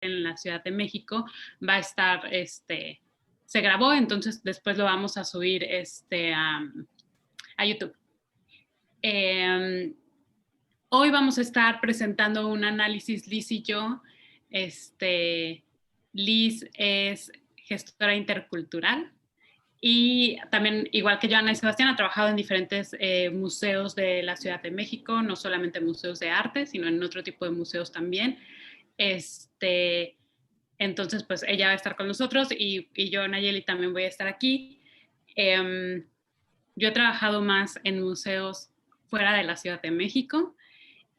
en la Ciudad de México, va a estar, se grabó, entonces después lo vamos a subir a YouTube. Hoy vamos a estar presentando un análisis Liz y yo. Liz es gestora intercultural y también, igual que yo, Ana y Sebastián, ha trabajado en diferentes museos de la Ciudad de México, no solamente museos de arte, sino en otro tipo de museos también. Entonces, pues ella va a estar con nosotros y yo, Nayeli, también voy a estar aquí. Yo he trabajado más en museos fuera de la Ciudad de México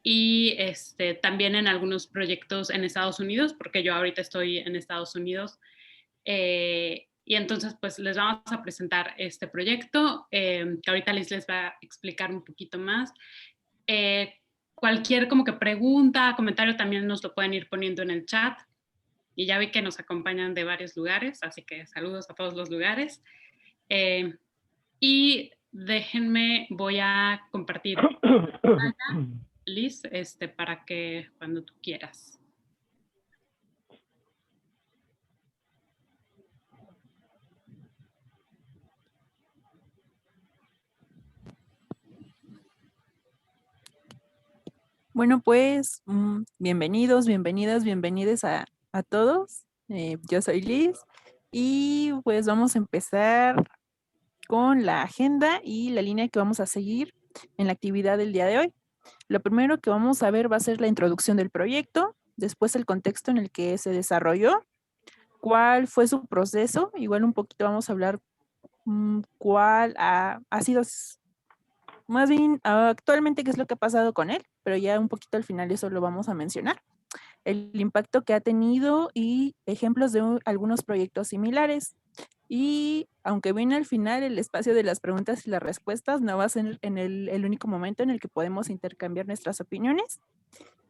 y también en algunos proyectos en Estados Unidos, porque yo ahorita estoy en Estados Unidos. Y entonces, pues les vamos a presentar este proyecto, que ahorita les va a explicar un poquito más. Cualquier como que pregunta, comentario también nos lo pueden ir poniendo en el chat. Y ya vi que nos acompañan de varios lugares, así que saludos a todos los lugares. Y déjenme, voy a compartir Liz, para que cuando tú quieras. Bueno, pues bienvenidos, bienvenidas, bienvenides a todos. Yo soy Liz y pues vamos a empezar con la agenda y la línea que vamos a seguir en la actividad del día de hoy. Lo primero que vamos a ver va a ser la introducción del proyecto, después el contexto en el que se desarrolló, cuál fue su proceso, igual un poquito vamos a hablar cuál ha sido, más bien actualmente qué es lo que ha pasado con él, pero ya un poquito al final eso lo vamos a mencionar. El impacto que ha tenido y ejemplos de algunos proyectos similares. Y aunque viene al final el espacio de las preguntas y las respuestas, no va a ser en el único momento en el que podemos intercambiar nuestras opiniones.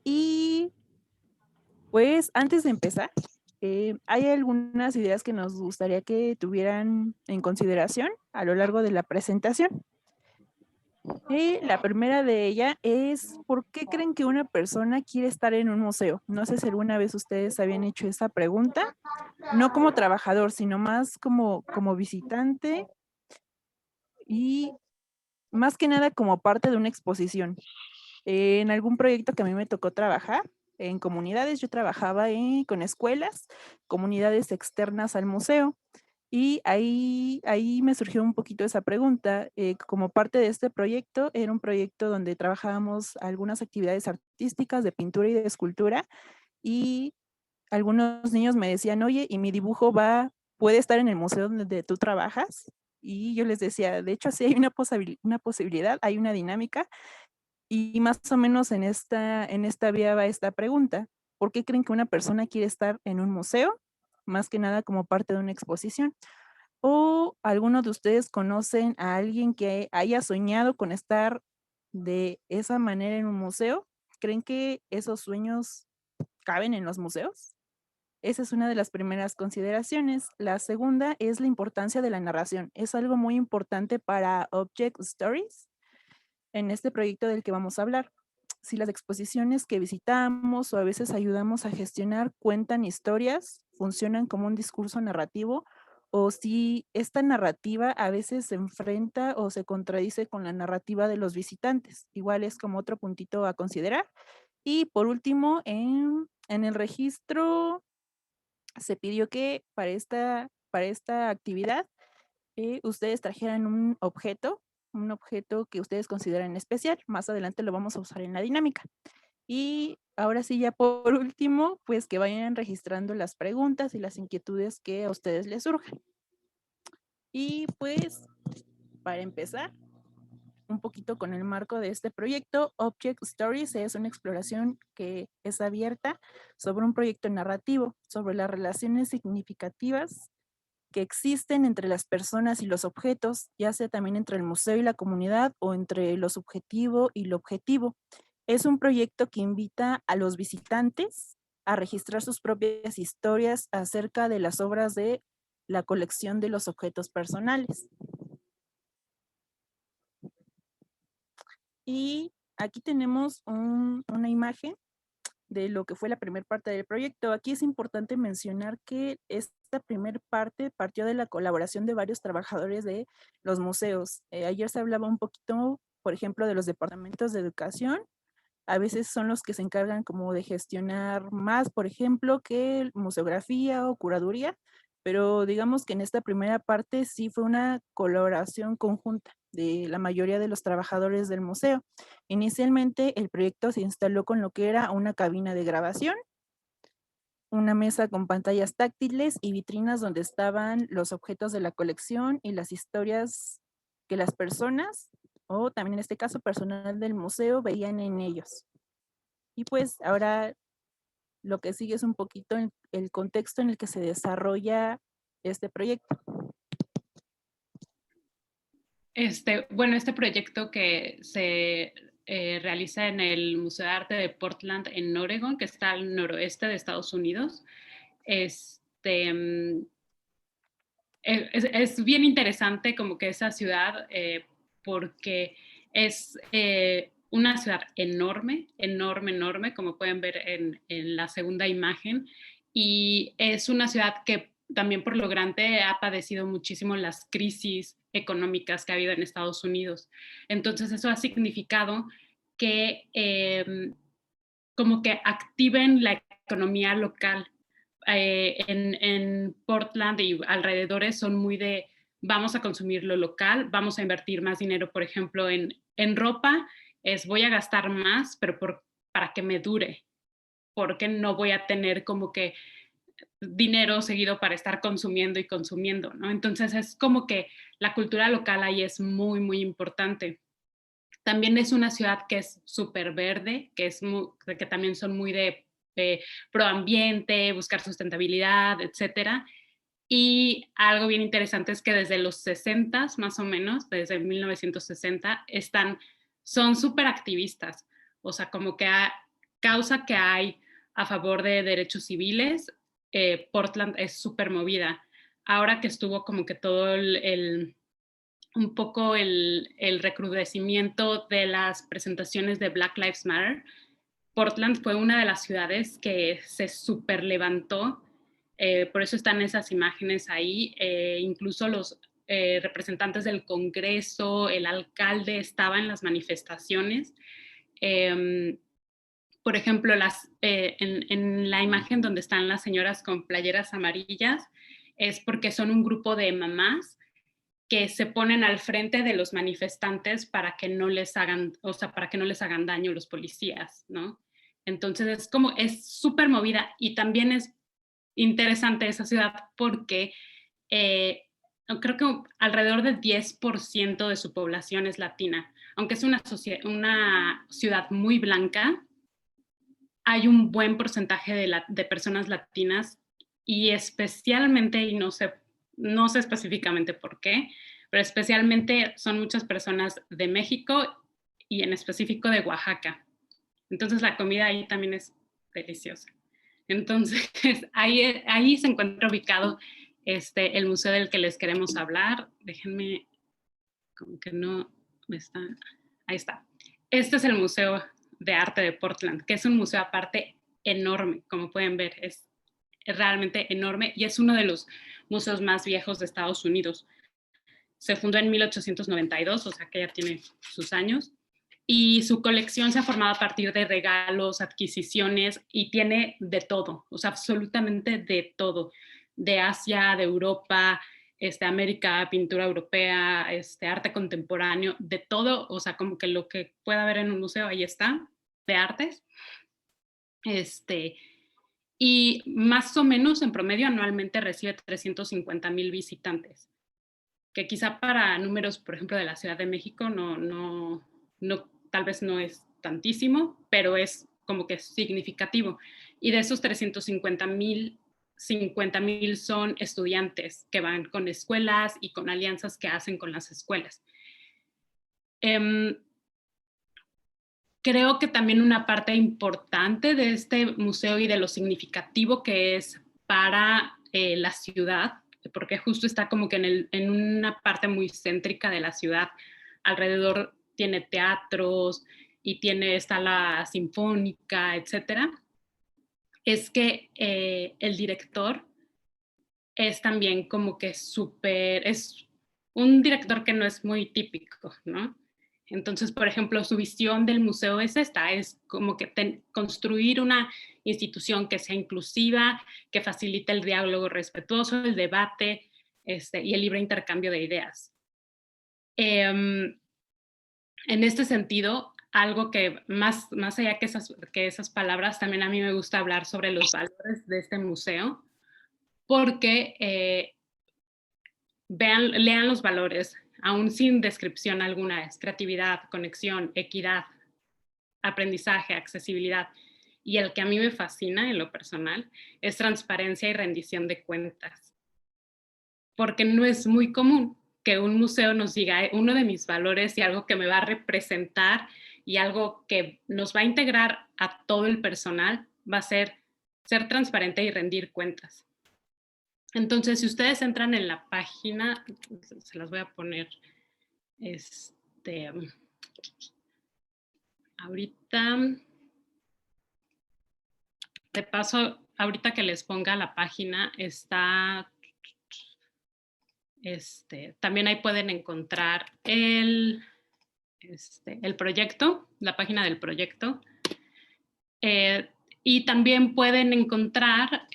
Y pues antes de empezar, hay algunas ideas que nos gustaría que tuvieran en consideración a lo largo de la presentación. La primera de ella es, ¿por qué creen que una persona quiere estar en un museo? No sé si alguna vez ustedes habían hecho esa pregunta, no como trabajador, sino más como visitante y más que nada como parte de una exposición. En algún proyecto que a mí me tocó trabajar, en comunidades, yo trabajaba con escuelas, comunidades externas al museo. Y ahí me surgió un poquito esa pregunta. Como parte de este proyecto, era un proyecto donde trabajábamos algunas actividades artísticas de pintura y de escultura y algunos niños me decían, oye, ¿y mi dibujo puede estar en el museo donde tú trabajas? Y yo les decía, de hecho, sí hay una posibilidad, hay una dinámica y más o menos en esta vía va esta pregunta. ¿Por qué creen que una persona quiere estar en un museo? Más que nada como parte de una exposición. ¿O alguno de ustedes conocen a alguien que haya soñado con estar de esa manera en un museo? ¿Creen que esos sueños caben en los museos? Esa es una de las primeras consideraciones. La segunda es la importancia de la narración. Es algo muy importante para Object Stories, en este proyecto del que vamos a hablar. Si las exposiciones que visitamos o a veces ayudamos a gestionar cuentan historias, funcionan como un discurso narrativo, o si esta narrativa a veces se enfrenta o se contradice con la narrativa de los visitantes. Igual es como otro puntito a considerar. Y por último, en el registro se pidió que para esta actividad ustedes trajeran un objeto que ustedes consideren especial. Más adelante lo vamos a usar en la dinámica. Y ahora sí, ya por último, pues que vayan registrando las preguntas y las inquietudes que a ustedes les surjan. Y pues, para empezar, un poquito con el marco de este proyecto, Object Stories es una exploración que es abierta sobre un proyecto narrativo, sobre las relaciones significativas que existen entre las personas y los objetos, ya sea también entre el museo y la comunidad o entre lo subjetivo y lo objetivo. Es un proyecto que invita a los visitantes a registrar sus propias historias acerca de las obras de la colección de los objetos personales. Y aquí tenemos una imagen de lo que fue la primera parte del proyecto. Aquí es importante mencionar que esta primera parte partió de la colaboración de varios trabajadores de los museos. Ayer se hablaba un poquito, por ejemplo, de los departamentos de educación. A veces son los que se encargan como de gestionar más, por ejemplo, que museografía o curaduría, pero digamos que en esta primera parte sí fue una colaboración conjunta de la mayoría de los trabajadores del museo. Inicialmente el proyecto se instaló con lo que era una cabina de grabación, una mesa con pantallas táctiles y vitrinas donde estaban los objetos de la colección y las historias que las personas, o también en este caso personal del museo, veían en ellos. Y pues ahora lo que sigue es un poquito el contexto en el que se desarrolla este proyecto. Bueno, este proyecto que se realiza en el Museo de Arte de Portland en Oregon, que está al noroeste de Estados Unidos, es bien interesante como que esa ciudad, porque es una ciudad enorme, enorme, enorme, como pueden ver en la segunda imagen, y es una ciudad que también por lo grande ha padecido muchísimo las crisis económicas que ha habido en Estados Unidos. Entonces eso ha significado que como que activen la economía local. En Portland y alrededores son muy de vamos a consumir lo local, vamos a invertir más dinero, por ejemplo, en ropa, es voy a gastar más, pero para que me dure, porque no voy a tener como que dinero seguido para estar consumiendo y consumiendo, ¿no? Entonces es como que la cultura local ahí es muy, muy importante. También es una ciudad que es súper verde, que también son muy de proambiente, buscar sustentabilidad, etcétera. Y algo bien interesante es que desde los 60 más o menos, desde 1960, son súper activistas. O sea, como que causa que hay a favor de derechos civiles, Portland es súper movida. Ahora que estuvo como que todo un poco el recrudecimiento de las presentaciones de Black Lives Matter, Portland fue una de las ciudades que se super levantó, por eso están esas imágenes ahí, incluso los representantes del Congreso, el alcalde estaba en las manifestaciones. Por ejemplo, en la imagen donde están las señoras con playeras amarillas, es porque son un grupo de mamás que se ponen al frente de los manifestantes para que no les hagan, o sea, para que no les hagan daño los policías, ¿no? Entonces es súper movida y también es interesante esa ciudad porque creo que alrededor del 10% de su población es latina. Aunque es una ciudad muy blanca, hay un buen porcentaje de personas latinas y especialmente, y no sé específicamente por qué, pero especialmente son muchas personas de México y en específico de Oaxaca. Entonces la comida ahí también es deliciosa. Entonces ahí se encuentra ubicado el museo del que les queremos hablar. Déjenme, como que no me está. Ahí está. Este es el Museo de Arte de Portland, que es un museo aparte enorme, como pueden ver, es realmente enorme y es uno de los museos más viejos de Estados Unidos. Se fundó en 1892, o sea que ya tiene sus años, y su colección se ha formado a partir de regalos, adquisiciones y tiene de todo, o sea, absolutamente de todo, de Asia, de Europa, América, pintura europea, arte contemporáneo, de todo, o sea, como que lo que pueda haber en un museo, ahí está, de artes. Y más o menos en promedio anualmente recibe 350,000 visitantes, que quizá para números, por ejemplo, de la Ciudad de México tal vez no es tantísimo, pero es como que es significativo. Y de esos 350,000, 50,000 son estudiantes que van con escuelas y con alianzas que hacen con las escuelas. Creo que también una parte importante de este museo y de lo significativo que es para la ciudad, porque justo está como que en una parte muy céntrica de la ciudad, alrededor tiene teatros y está la sinfónica, etcétera. es que el director es también como que es un director que no es muy típico, ¿no? Entonces, por ejemplo, su visión del museo es esta, es como que construir una institución que sea inclusiva, que facilite el diálogo respetuoso, el debate y el libre intercambio de ideas. En este sentido, algo que más allá que esas palabras, también a mí me gusta hablar sobre los valores de este museo, porque lean los valores, aún sin descripción alguna, es creatividad, conexión, equidad, aprendizaje, accesibilidad. Y el que a mí me fascina en lo personal es transparencia y rendición de cuentas. Porque no es muy común que un museo nos diga uno de mis valores y algo que me va a representar y algo que nos va a integrar a todo el personal va a ser transparente y rendir cuentas. Entonces, si ustedes entran en la página, se las voy a poner ahorita, de paso, ahorita que les ponga la página, está, también ahí pueden encontrar el proyecto, la página del proyecto, y también pueden encontrar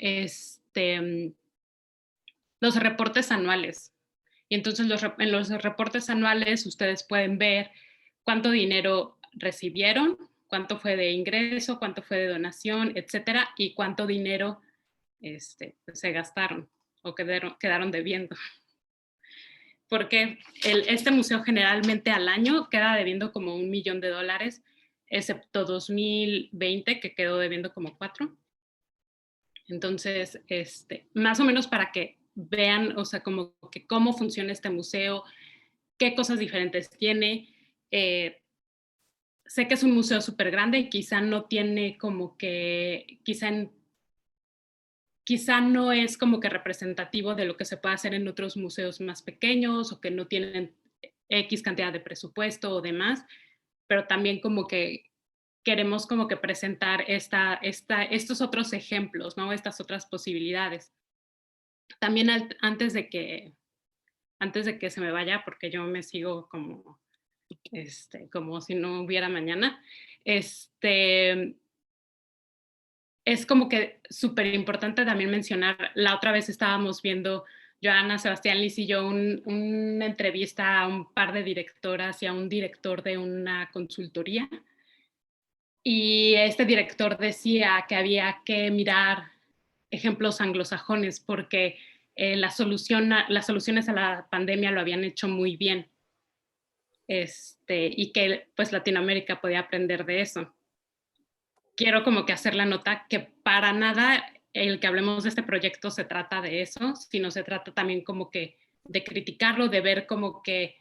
los reportes anuales. Y entonces en los reportes anuales ustedes pueden ver cuánto dinero recibieron, cuánto fue de ingreso, cuánto fue de donación, etcétera, y cuánto dinero se gastaron o quedaron debiendo. Porque este museo generalmente al año queda debiendo como $1 millón, excepto 2020 que quedó debiendo como 4. Entonces, más o menos para que vean, o sea, como que cómo funciona este museo, qué cosas diferentes tiene. Sé que es un museo súper grande y quizá no tiene como que, quizá no es como que representativo de lo que se puede hacer en otros museos más pequeños o que no tienen X cantidad de presupuesto o demás, pero también como que queremos como que presentar estos otros ejemplos, ¿no? Estas otras posibilidades. También antes de que se me vaya, porque yo me sigo como, como si no hubiera mañana, es como que súper importante también mencionar, la otra vez estábamos viendo, Joana, Sebastián, Liz y yo, una entrevista a un par de directoras y a un director de una consultoría, y este director decía que había que mirar ejemplos anglosajones porque las soluciones a la pandemia lo habían hecho muy bien, y que pues Latinoamérica podía aprender de eso. Quiero como que hacer la nota que para nada el que hablemos de este proyecto se trata de eso, sino se trata también como que de criticarlo, de ver como que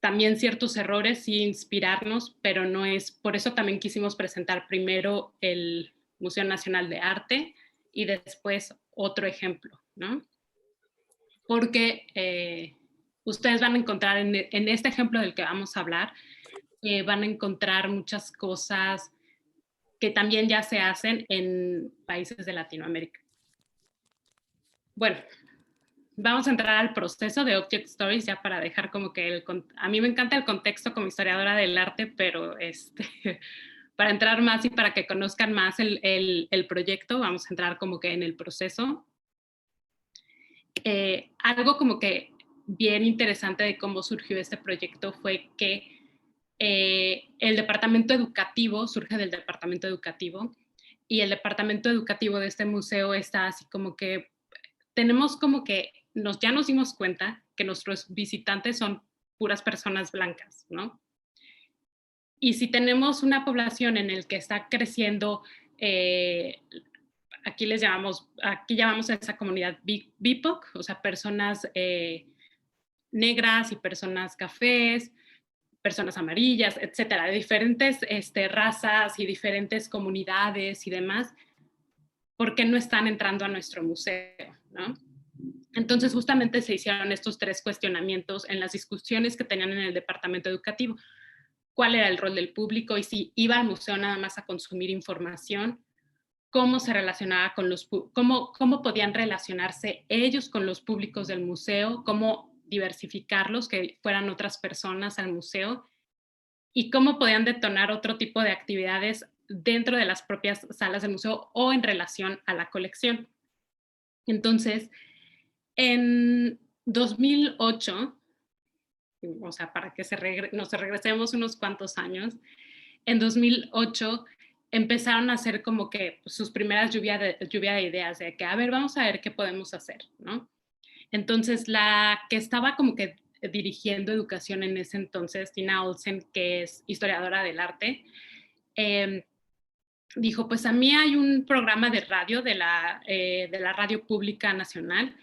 también ciertos errores y inspirarnos, pero no es, por eso también quisimos presentar primero el Museo Nacional de Arte y después otro ejemplo, ¿no? Porque ustedes van a encontrar en este ejemplo del que vamos a hablar, van a encontrar muchas cosas que también ya se hacen en países de Latinoamérica. Bueno, vamos a entrar al proceso de Object Stories ya para dejar como que a mí me encanta el contexto como historiadora del arte, pero para entrar más y para que conozcan más el proyecto, vamos a entrar como que en el proceso. Algo como que bien interesante de cómo surgió este proyecto fue que el departamento educativo surge del departamento educativo y el departamento educativo de este museo está así como que tenemos como que ya nos dimos cuenta que nuestros visitantes son puras personas blancas, ¿no? Y si tenemos una población en el que está creciendo, aquí llamamos a esa comunidad BIPOC, o sea, personas negras y personas cafés, personas amarillas, etcétera, de diferentes razas y diferentes comunidades y demás, ¿por qué no están entrando a nuestro museo, ¿no? Entonces, justamente se hicieron estos 3 cuestionamientos en las discusiones que tenían en el departamento educativo. ¿Cuál era el rol del público? Y si iba al museo nada más a consumir información, cómo se relacionaba con cómo podían relacionarse ellos con los públicos del museo, cómo diversificarlos, que fueran otras personas al museo, y cómo podían detonar otro tipo de actividades dentro de las propias salas del museo o en relación a la colección. Entonces, en 2008, o sea, para que nos regresemos unos cuantos años, en 2008 empezaron a hacer como que sus primeras lluvia de ideas, de que, a ver, vamos a ver qué podemos hacer, ¿no? Entonces, la que estaba como que dirigiendo educación en ese entonces, Tina Olsen, que es historiadora del arte, dijo, pues a mí hay un programa de radio de la Radio Pública Nacional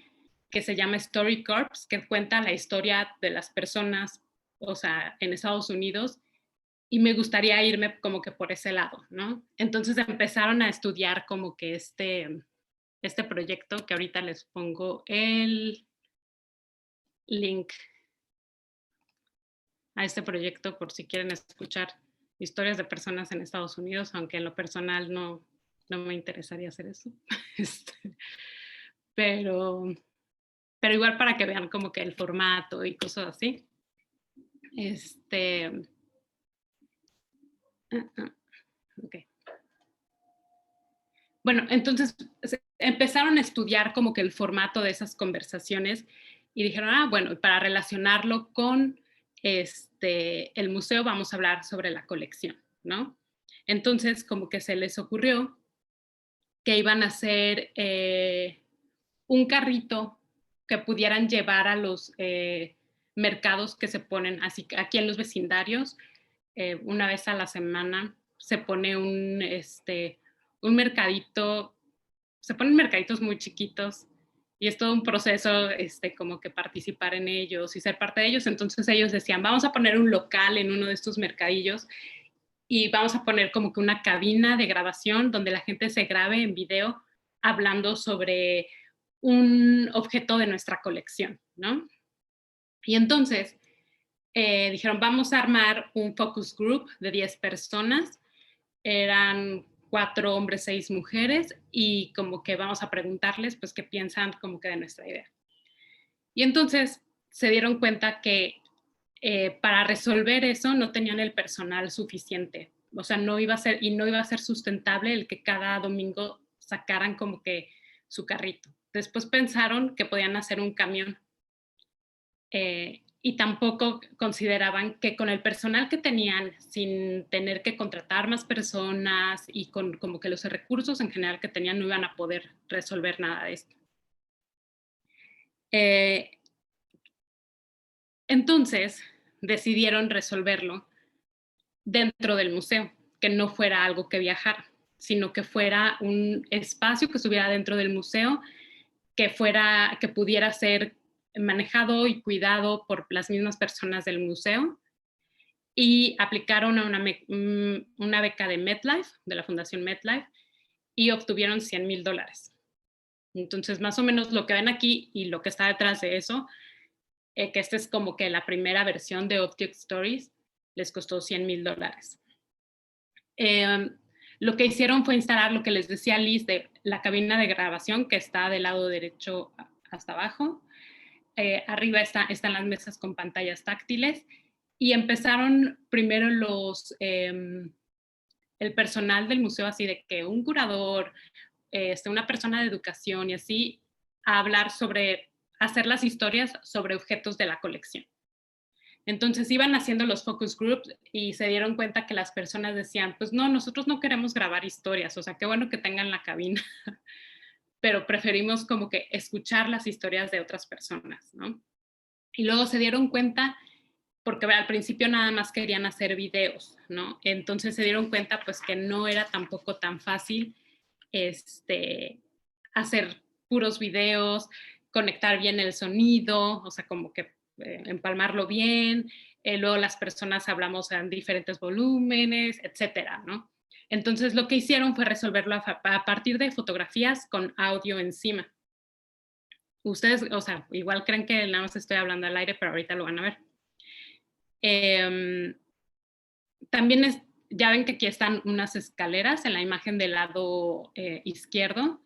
que se llama Story Corps, que cuenta la historia de las personas, o sea, en Estados Unidos, y me gustaría irme como que por ese lado, ¿no? Entonces empezaron a estudiar como que este proyecto, que ahorita les pongo el link a este proyecto por si quieren escuchar historias de personas en Estados Unidos, aunque en lo personal no me interesaría hacer eso. pero, pero igual para que vean como que el formato y cosas así. Okay. Bueno, entonces empezaron a estudiar como que el formato de esas conversaciones y dijeron, bueno, para relacionarlo con el museo vamos a hablar sobre la colección, ¿no? Entonces como que se les ocurrió que iban a hacer un carrito que pudieran llevar a los mercados que se ponen así aquí en los vecindarios. Una vez a la semana se pone un mercadito, se ponen mercaditos muy chiquitos y es todo un proceso como que participar en ellos y ser parte de ellos. Entonces ellos decían, vamos a poner un local en uno de estos mercadillos y vamos a poner como que una cabina de grabación donde la gente se grabe en video hablando sobre un objeto de nuestra colección, ¿no? Y entonces dijeron, vamos a armar un focus group de 10 personas. Eran 4 hombres, 6 mujeres, y como que vamos a preguntarles, pues, qué piensan como que de nuestra idea. Y entonces se dieron cuenta que para resolver eso no tenían el personal suficiente. O sea, no iba a ser sustentable el que cada domingo sacaran como que su carrito. Después pensaron que podían hacer un camión y tampoco consideraban que con el personal que tenían, sin tener que contratar más personas y con como que los recursos en general que tenían, no iban a poder resolver nada de esto. Entonces decidieron resolverlo dentro del museo, que no fuera algo que viajara, sino que fuera un espacio que estuviera dentro del museo, que pudiera ser manejado y cuidado por las mismas personas del museo, y aplicaron a una beca de MetLife, de la Fundación MetLife, y obtuvieron $100,000. Entonces, más o menos lo que ven aquí y lo que está detrás de eso, que esta es como que la primera versión de Object Stories, les costó $100,000. Lo que hicieron fue instalar lo que les decía Liz de la cabina de grabación, que está del lado derecho hasta abajo. Arriba están las mesas con pantallas táctiles, y empezaron primero el personal del museo, así de que un curador, una persona de educación y así, a hablar hacer las historias sobre objetos de la colección. Entonces iban haciendo los focus groups y se dieron cuenta que las personas decían, pues no, nosotros no queremos grabar historias, o sea, qué bueno que tengan la cabina, pero preferimos como que escuchar las historias de otras personas, ¿no? Y luego se dieron cuenta, porque al principio nada más querían hacer videos, ¿no? Entonces se dieron cuenta pues que no era tampoco tan fácil hacer puros videos, conectar bien el sonido, o sea, como que empalmarlo bien, luego las personas hablamos en diferentes volúmenes, etcétera, ¿no? Entonces lo que hicieron fue resolverlo a partir de fotografías con audio encima. Ustedes, o sea, igual creen que nada más estoy hablando al aire, pero ahorita lo van a ver. También ya ven que aquí están unas escaleras en la imagen del lado izquierdo,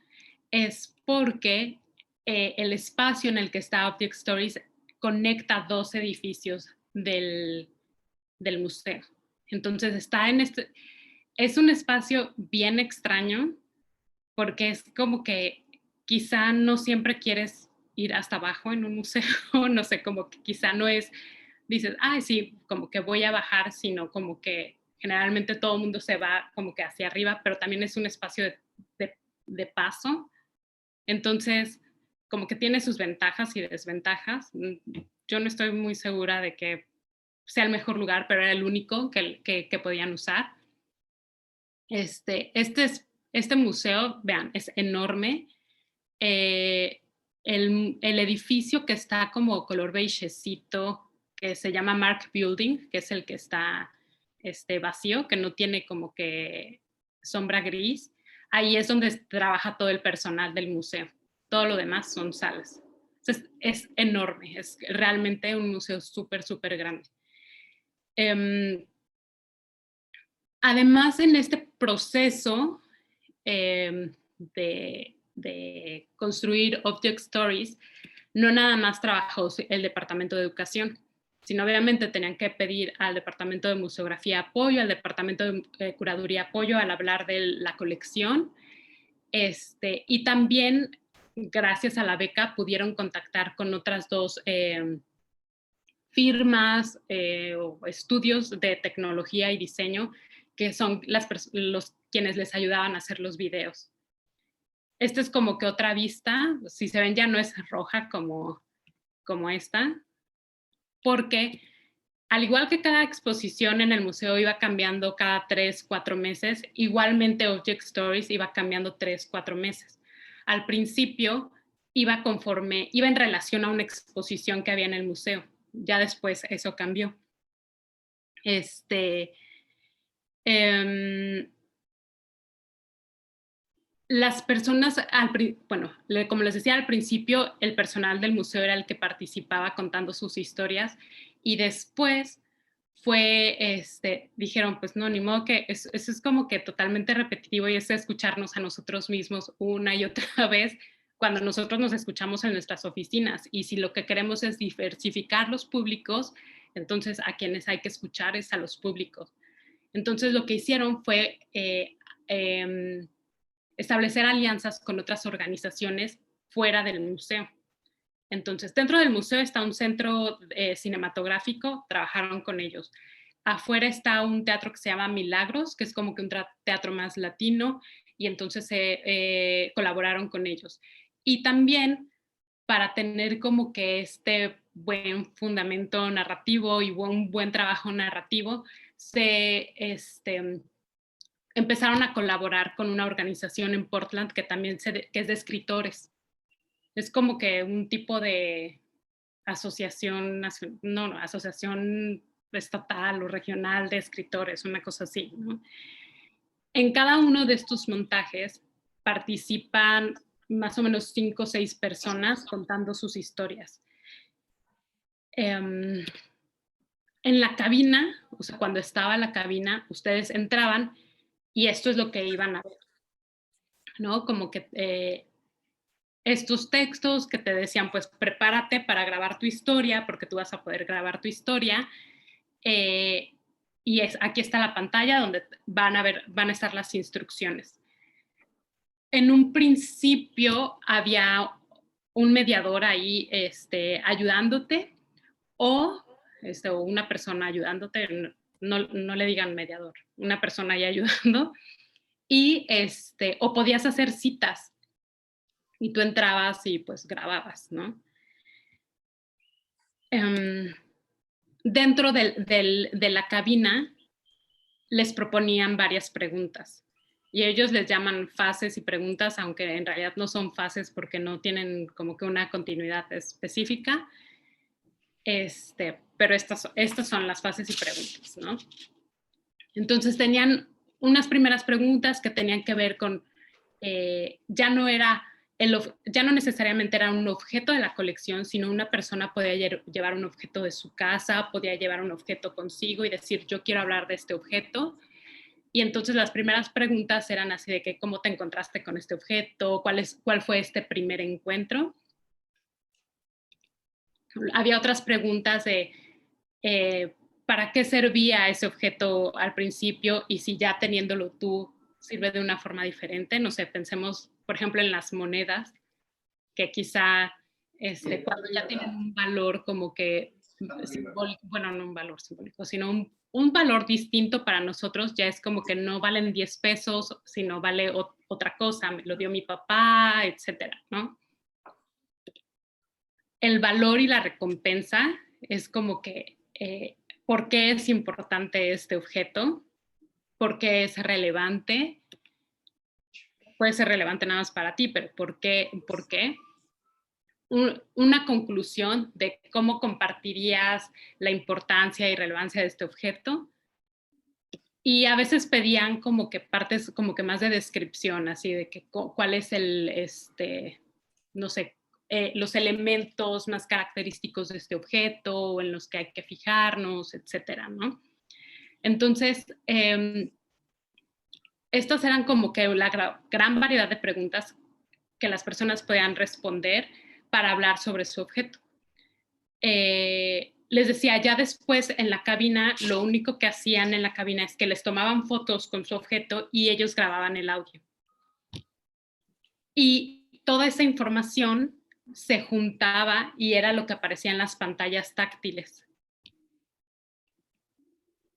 es porque el espacio en el que está Object Stories conecta dos edificios del museo. Entonces está en es un espacio bien extraño porque es como que quizá no siempre quieres ir hasta abajo en un museo, no sé, como que quizá no es, dices, ay, sí, como que voy a bajar, sino como que generalmente todo el mundo se va como que hacia arriba, pero también es un espacio de paso. Entonces, como que tiene sus ventajas y desventajas. Yo no estoy muy segura de que sea el mejor lugar, pero era el único que podían usar. Este museo, vean, es enorme. El edificio que está como color beigecito, que se llama Mark Building, que es el que está vacío, que no tiene como que sombra gris, ahí es donde trabaja todo el personal del museo. Todo lo demás son salas. Entonces, es enorme, es realmente un museo súper, súper grande. Además, en este proceso de construir Object Stories, no nada más trabajó el Departamento de Educación, sino obviamente tenían que pedir al Departamento de Museografía apoyo, al Departamento de Curaduría apoyo al hablar de la colección, y también gracias a la beca pudieron contactar con otras dos firmas o estudios de tecnología y diseño que son los quienes les ayudaban a hacer los videos. Esta es como que otra vista, si se ven ya no es roja como esta, porque al igual que cada exposición en el museo iba cambiando cada 3, 4 meses, igualmente Object Stories iba cambiando 3, 4 meses. Al principio iba en relación a una exposición que había en el museo. Ya después eso cambió. Las personas, bueno, como les decía al principio, el personal del museo era el que participaba contando sus historias y después dijeron, pues no, ni modo que eso es como que totalmente repetitivo y es escucharnos a nosotros mismos una y otra vez cuando nosotros nos escuchamos en nuestras oficinas y si lo que queremos es diversificar los públicos, entonces a quienes hay que escuchar es a los públicos. Entonces lo que hicieron fue establecer alianzas con otras organizaciones fuera del museo. Entonces, dentro del museo está un centro cinematográfico, trabajaron con ellos. Afuera está un teatro que se llama Milagros, que es como que un teatro más latino, y entonces colaboraron con ellos. Y también para tener como que este buen fundamento narrativo y un buen trabajo narrativo, empezaron a colaborar con una organización en Portland que también que es de escritores. Es como que un tipo de asociación, asociación estatal o regional de escritores, una cosa así, ¿no? En cada uno de estos montajes participan más o menos 5 o 6 personas contando sus historias. En la cabina, o sea, cuando estaba la cabina, ustedes entraban y esto es lo que iban a ver, ¿no? Como que estos textos que te decían, pues prepárate para grabar tu historia, porque tú vas a poder grabar tu historia. Y aquí está la pantalla donde van a estar las instrucciones. En un principio había un mediador ahí ayudándote o una persona ayudándote, no le digan mediador, una persona ahí ayudando, y o podías hacer citas y tú entrabas y pues grababas, ¿no? Dentro de la cabina les proponían varias preguntas y ellos les llaman fases y preguntas, aunque en realidad no son fases porque no tienen como que una continuidad específica, pero estas son las fases y preguntas, ¿no? Entonces tenían unas primeras preguntas que tenían que ver con, ya no necesariamente era un objeto de la colección, sino una persona podía llevar un objeto de su casa, podía llevar un objeto consigo y decir, yo quiero hablar de este objeto. Y entonces las primeras preguntas eran así de que cómo te encontraste con este objeto, cuál fue este primer encuentro. Había otras preguntas de para qué servía ese objeto al principio y si ya teniéndolo tú sirve de una forma diferente. No sé, pensemos, por ejemplo, en las monedas, que quizá cuando ya tienen un valor como que simbólico, bueno, no un valor simbólico, sino un valor distinto para nosotros, ya es como que no valen 10 pesos, sino vale otra cosa, me lo dio mi papá, etcétera, ¿no? El valor y la recompensa es como que, ¿por qué es importante este objeto? ¿Por qué es relevante? Puede ser relevante nada más para ti, pero ¿por qué? ¿Por qué? Una conclusión de cómo compartirías la importancia y relevancia de este objeto. Y a veces pedían como que partes como que más de descripción, así de que cuál es no sé, los elementos más característicos de este objeto o en los que hay que fijarnos, etcétera, ¿no? Entonces, estas eran como que la gran variedad de preguntas que las personas podían responder para hablar sobre su objeto. Les decía, ya después en la cabina, lo único que hacían en la cabina es que les tomaban fotos con su objeto y ellos grababan el audio. Y toda esa información se juntaba y era lo que aparecía en las pantallas táctiles.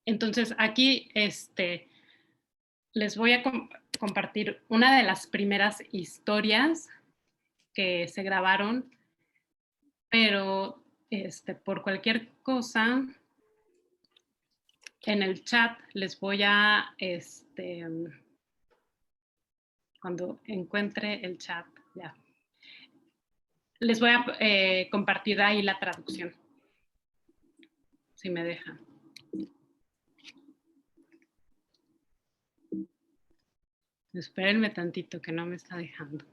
Entonces aquí les voy a compartir una de las primeras historias que se grabaron, pero por cualquier cosa en el chat les voy a, cuando encuentre el chat, ya, les voy a compartir ahí la traducción, si me dejan. Espérenme tantito que no me está dejando.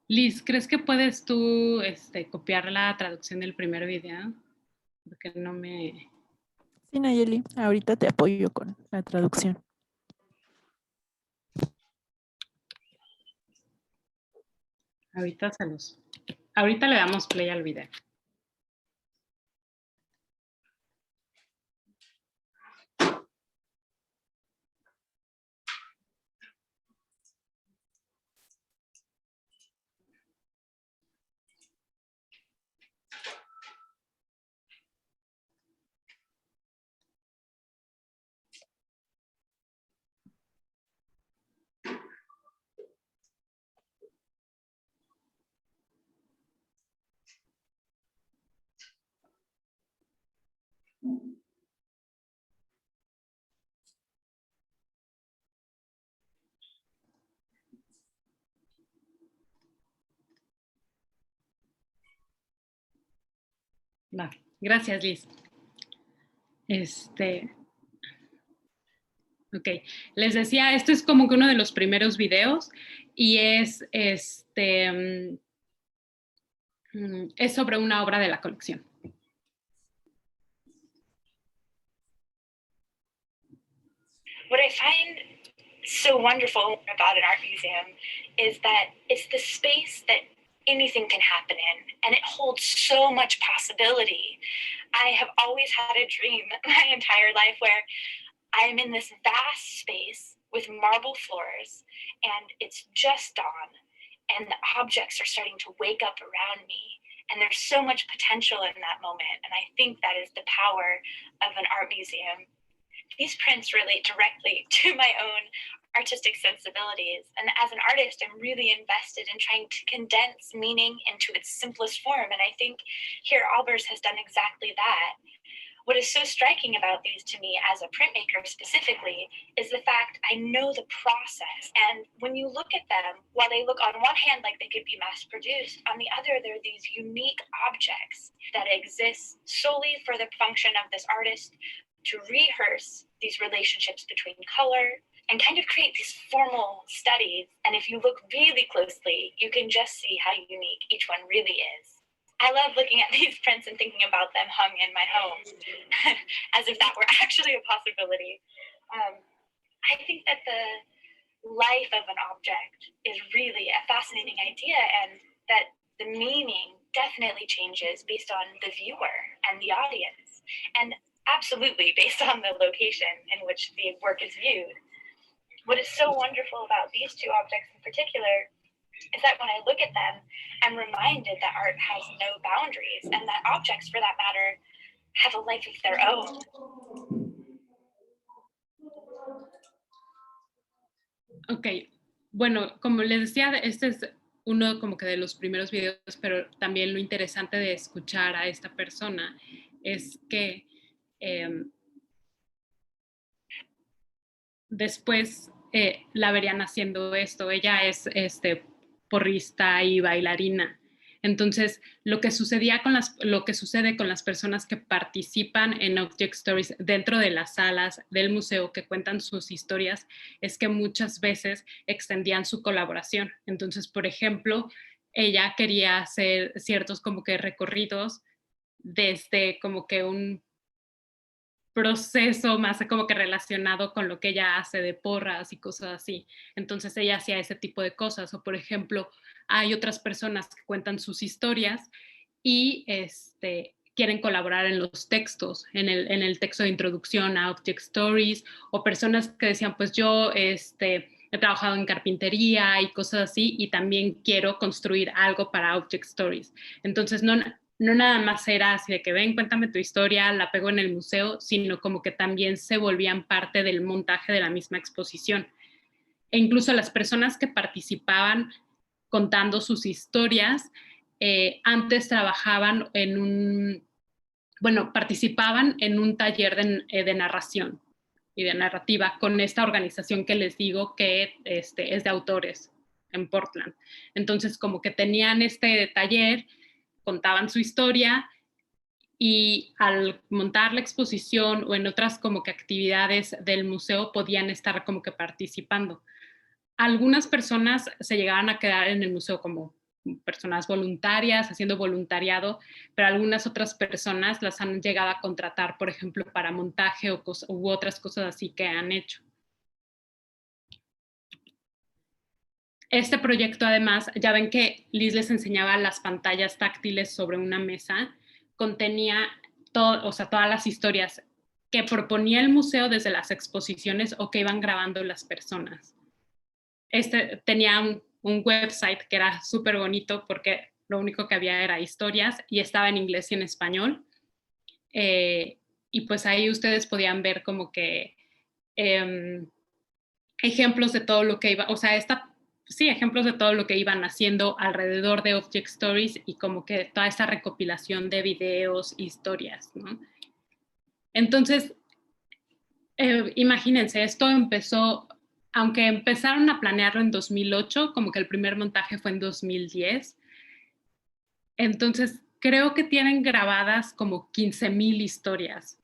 Liz, ¿crees que puedes tú copiar la traducción del primer video? Porque no me... Sí, Nayeli, ahorita te apoyo con la traducción. Ahorita le damos play al video. Va. Gracias, Liz. Ok, les decía, esto es como que uno de los primeros videos y es sobre una obra de la colección. What I find so wonderful about an art museum is that it's the space that anything can happen in, and it holds so much possibility. I have always had a dream my entire life where I'm in this vast space with marble floors, and it's just dawn, and the objects are starting to wake up around me. And there's so much potential in that moment. And I think that is the power of an art museum. These prints relate directly to my own artistic sensibilities. And as an artist, I'm really invested in trying to condense meaning into its simplest form. And I think here Albers has done exactly that. What is so striking about these to me as a printmaker specifically is the fact I know the process. And when you look at them, while they look on one hand like they could be mass produced, on the other, they're these unique objects that exist solely for the function of this artist to rehearse these relationships between color and kind of create these formal studies. And if you look really closely, you can just see how unique each one really is. I love looking at these prints and thinking about them hung in my home as if that were actually a possibility. I think that the life of an object is really a fascinating idea, and that the meaning definitely changes based on the viewer and the audience, and absolutely based on the location in which the work is viewed. What is so wonderful about these two objects in particular is that when I look at them, I'm reminded that art has no boundaries, and that objects, for that matter, have a life of their own. Ok, bueno, como les decía, este es uno como que de los primeros videos, pero también lo interesante de escuchar a esta persona es que después la verían haciendo esto. Ella es porrista y bailarina. Entonces, lo que sucede con las personas que participan en Object Stories dentro de las salas del museo que cuentan sus historias es que muchas veces extendían su colaboración. Entonces, por ejemplo, ella quería hacer ciertos como que recorridos desde como que un proceso más como que relacionado con lo que ella hace de porras y cosas así. Entonces ella hacía ese tipo de cosas. O por ejemplo, hay otras personas que cuentan sus historias y quieren colaborar en los textos, en el texto de introducción a Object Stories, o personas que decían, pues yo he trabajado en carpintería y cosas así, y también quiero construir algo para Object Stories. Entonces no nada más era así de que ven, cuéntame tu historia, la pego en el museo, sino como que también se volvían parte del montaje de la misma exposición. E incluso las personas que participaban contando sus historias, antes trabajaban participaban en un taller de narración y de narrativa con esta organización que les digo que es de autores en Portland. Entonces, como que tenían este taller, contaban su historia y al montar la exposición o en otras como que actividades del museo podían estar como que participando. Algunas personas se llegaban a quedar en el museo como personas voluntarias, haciendo voluntariado, pero algunas otras personas las han llegado a contratar, por ejemplo, para montaje u otras cosas así que han hecho. Este proyecto, además, ya ven que Liz les enseñaba las pantallas táctiles sobre una mesa, contenía todas las historias que proponía el museo desde las exposiciones o que iban grabando las personas. Tenía un website que era súper bonito porque lo único que había era historias y estaba en inglés y en español. Y pues ahí ustedes podían ver como que ejemplos de todo lo que iba, o sea, ejemplos de todo lo que iban haciendo alrededor de Object Stories y como que toda esta recopilación de videos, historias, ¿no? Entonces, imagínense, esto empezó, aunque empezaron a planearlo en 2008, como que el primer montaje fue en 2010. Entonces, creo que tienen grabadas como 15,000 historias.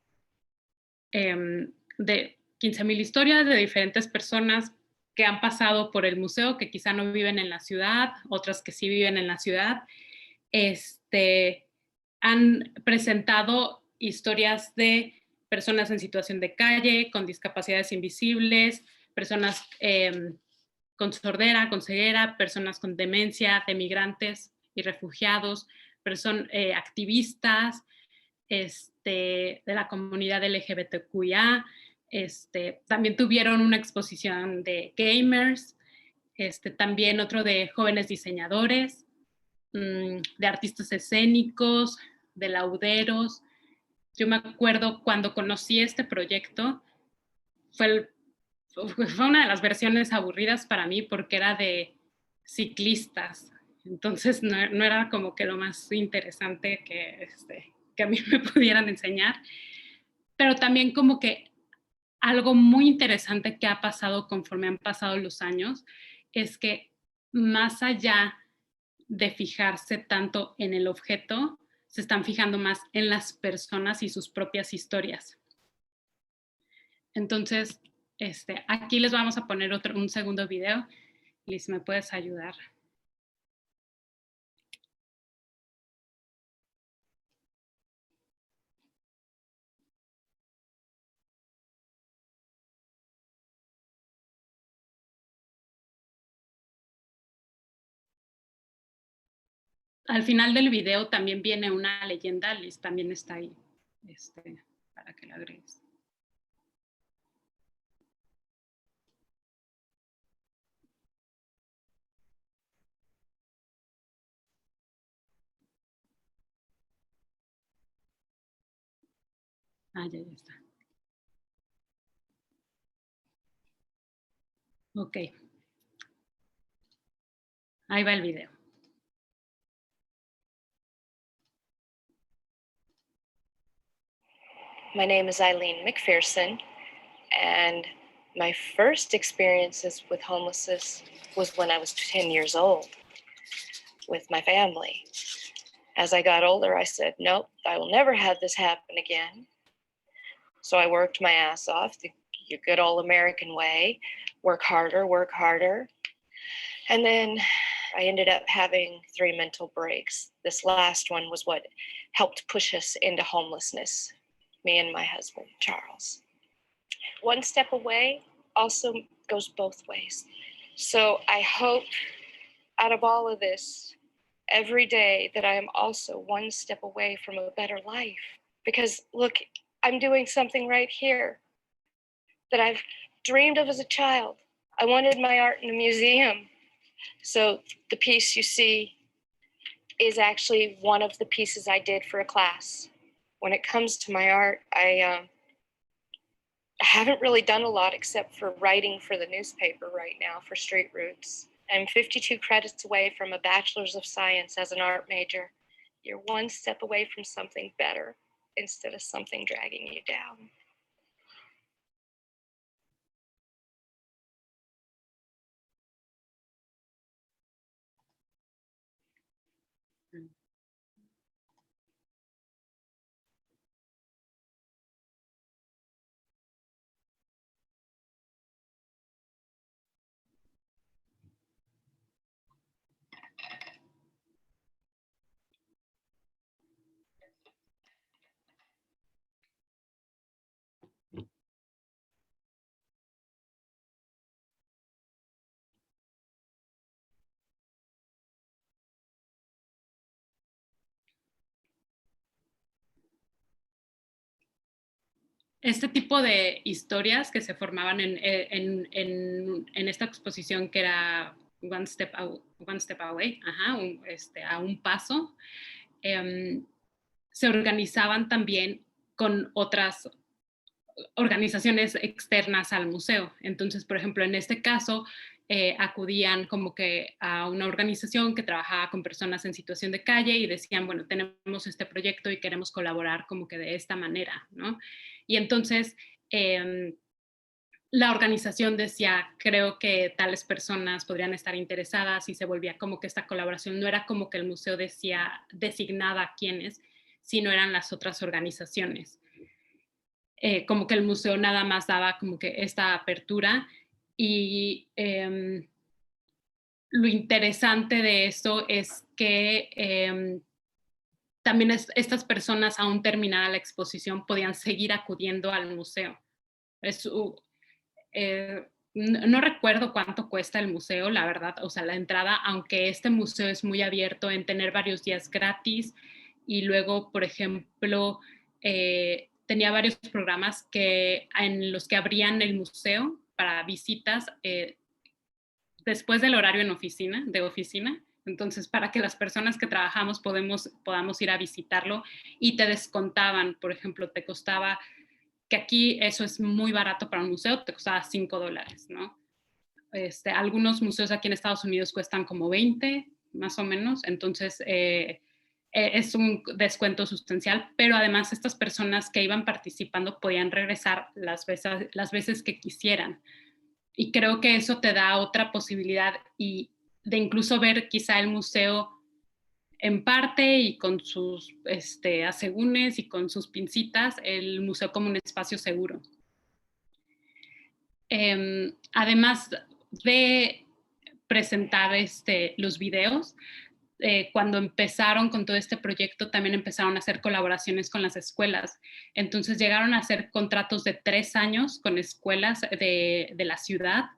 De 15,000 historias de diferentes personas que han pasado por el museo, que quizá no viven en la ciudad, otras que sí viven en la ciudad. Han presentado historias de personas en situación de calle, con discapacidades invisibles, personas con sordera, con ceguera, personas con demencia, de migrantes y refugiados, activistas de la comunidad LGBTQIA. También tuvieron una exposición de gamers, también otro de jóvenes diseñadores, de artistas escénicos, de lauderos. Yo me acuerdo cuando conocí este proyecto, fue una de las versiones aburridas para mí porque era de ciclistas. Entonces no era como que lo más interesante que a mí me pudieran enseñar. Pero también como que algo muy interesante que ha pasado conforme han pasado los años es que más allá de fijarse tanto en el objeto, se están fijando más en las personas y sus propias historias. Entonces, aquí les vamos a poner un segundo video. Liz, ¿me puedes ayudar? al final del video también viene una leyenda, Liz también está ahí, para que la agregues. Ya está. Ok. Ahí va el video. My name is Eileen McPherson, and my first experiences with homelessness was when I was 10 years old with my family. As I got older, I said, nope, I will never have this happen again. So I worked my ass off the good old American way, work harder, work harder. And then I ended up having 3 mental breaks. This last one was what helped push us into homelessness, me and my husband, Charles. One step away also goes both ways. So I hope out of all of this, every day that I am also one step away from a better life. Because look, I'm doing something right here that I've dreamed of as a child. I wanted my art in a museum. So the piece you see is actually one of the pieces I did for a class. When it comes to my art, I haven't really done a lot except for writing for the newspaper right now for Street Roots. I'm 52 credits away from a Bachelor's of Science as an art major. You're one step away from something better instead of something dragging you down. Este tipo de historias que se formaban en esta exposición que era One Step Away, a un paso, se organizaban también con otras organizaciones externas al museo. Entonces, por ejemplo, en este caso, acudían como que a una organización que trabajaba con personas en situación de calle y decían, bueno, tenemos este proyecto y queremos colaborar como que de esta manera, ¿no? Y entonces la organización decía, creo que tales personas podrían estar interesadas, y se volvía como que esta colaboración no era como que el museo designaba a quiénes, sino eran las otras organizaciones. Como que el museo nada más daba como que esta apertura, y lo interesante de esto es que también estas personas, aún terminada la exposición, podían seguir acudiendo al museo. No recuerdo cuánto cuesta el museo, la verdad, o sea, la entrada, aunque este museo es muy abierto en tener varios días gratis, y luego, por ejemplo, tenía varios programas en los que abrían el museo para visitas después del horario de oficina. Entonces, para que las personas que trabajamos podamos ir a visitarlo, y te descontaban, por ejemplo, te costaba, que aquí eso es muy barato para un museo, te costaba $5, ¿no? Algunos museos aquí en Estados Unidos cuestan como 20, más o menos, entonces es un descuento sustancial, pero además estas personas que iban participando podían regresar las veces que quisieran. Y creo que eso te da otra posibilidad y de incluso ver quizá el museo en parte y con sus asegúnes y con sus pincitas, el museo como un espacio seguro. Además de presentar los videos, cuando empezaron con todo este proyecto, también empezaron a hacer colaboraciones con las escuelas. Entonces llegaron a hacer contratos de 3 años con escuelas de la ciudad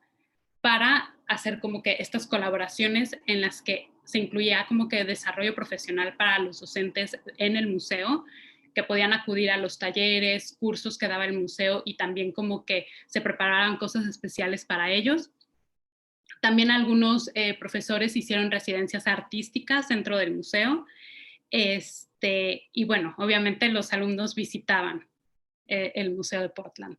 para hacer como que estas colaboraciones en las que se incluía como que desarrollo profesional para los docentes en el museo, que podían acudir a los talleres, cursos que daba el museo y también como que se preparaban cosas especiales para ellos. También algunos profesores hicieron residencias artísticas dentro del museo. Y bueno, obviamente los alumnos visitaban el Museo de Portland.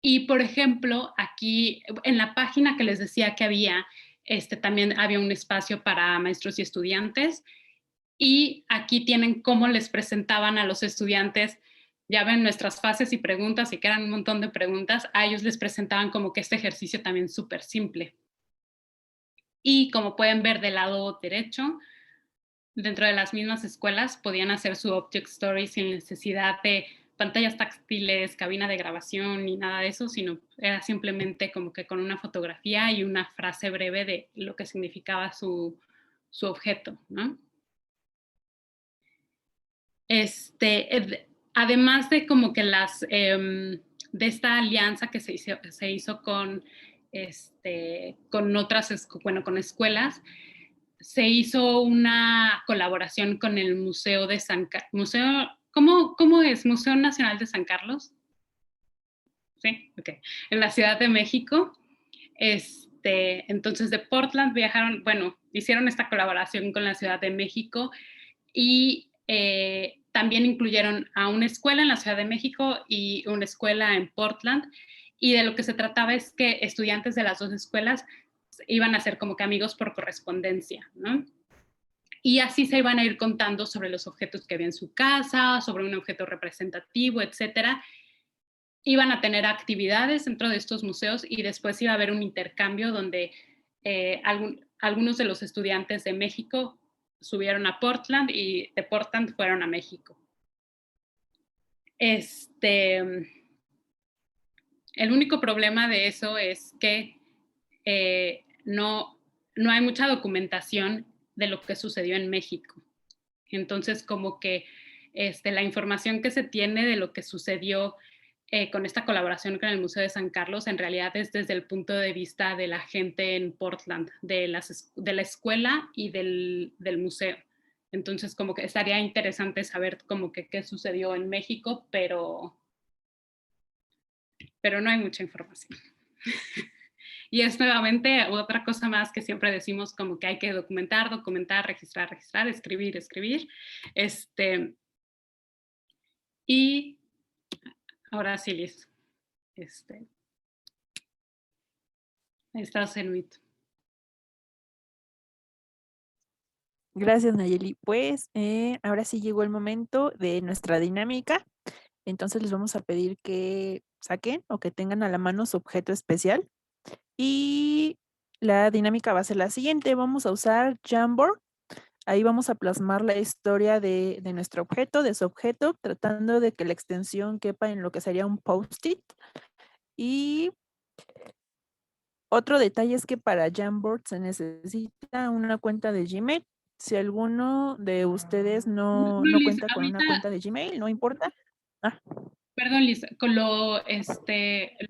Y por ejemplo, aquí en la página que les decía que había, también había un espacio para maestros y estudiantes. Y aquí tienen cómo les presentaban a los estudiantes. Ya ven nuestras fases y preguntas, y que eran un montón de preguntas. A ellos les presentaban como que este ejercicio también súper simple. Y como pueden ver del lado derecho, dentro de las mismas escuelas podían hacer su Object Story sin necesidad de pantallas táctiles, cabina de grabación ni nada de eso, sino era simplemente como que con una fotografía y una frase breve de lo que significaba su objeto, ¿no? Además de como que de esta alianza que se hizo con otras, bueno, con escuelas, se hizo una colaboración con el Museo de ¿cómo es? ¿Museo Nacional de San Carlos? Sí, ok. En la Ciudad de México. Entonces de Portland viajaron, bueno, hicieron esta colaboración con la Ciudad de México y también incluyeron a una escuela en la Ciudad de México y una escuela en Portland, y de lo que se trataba es que estudiantes de las dos escuelas iban a ser como que amigos por correspondencia, ¿no? Y así se iban a ir contando sobre los objetos que había en su casa, sobre un objeto representativo, etcétera. Iban a tener actividades dentro de estos museos y después iba a haber un intercambio donde algunos de los estudiantes de México subieron a Portland y de Portland fueron a México. El único problema de eso es que no hay mucha documentación de lo que sucedió en México. Entonces, como que la información que se tiene de lo que sucedió con esta colaboración con el Museo de San Carlos, en realidad es desde el punto de vista de la gente en Portland, de la escuela y del museo. Entonces, como que estaría interesante saber como que qué sucedió en México, pero no hay mucha información. Y es nuevamente otra cosa más que siempre decimos, como que hay que documentar, registrar, escribir. Y ahora sí, Liz. Estás en mute. Gracias, Nayeli. Pues ahora sí llegó el momento de nuestra dinámica. Entonces les vamos a pedir que saquen o que tengan a la mano su objeto especial. Y la dinámica va a ser la siguiente. Vamos a usar Jamboard. Ahí vamos a plasmar la historia de nuestro objeto, de su objeto, tratando de que la extensión quepa en lo que sería un post-it. Y otro detalle es que para Jamboard se necesita una cuenta de Gmail. Si alguno de ustedes no Liz, cuenta con ahorita, una cuenta de Gmail, no importa. Perdón, Liz, lo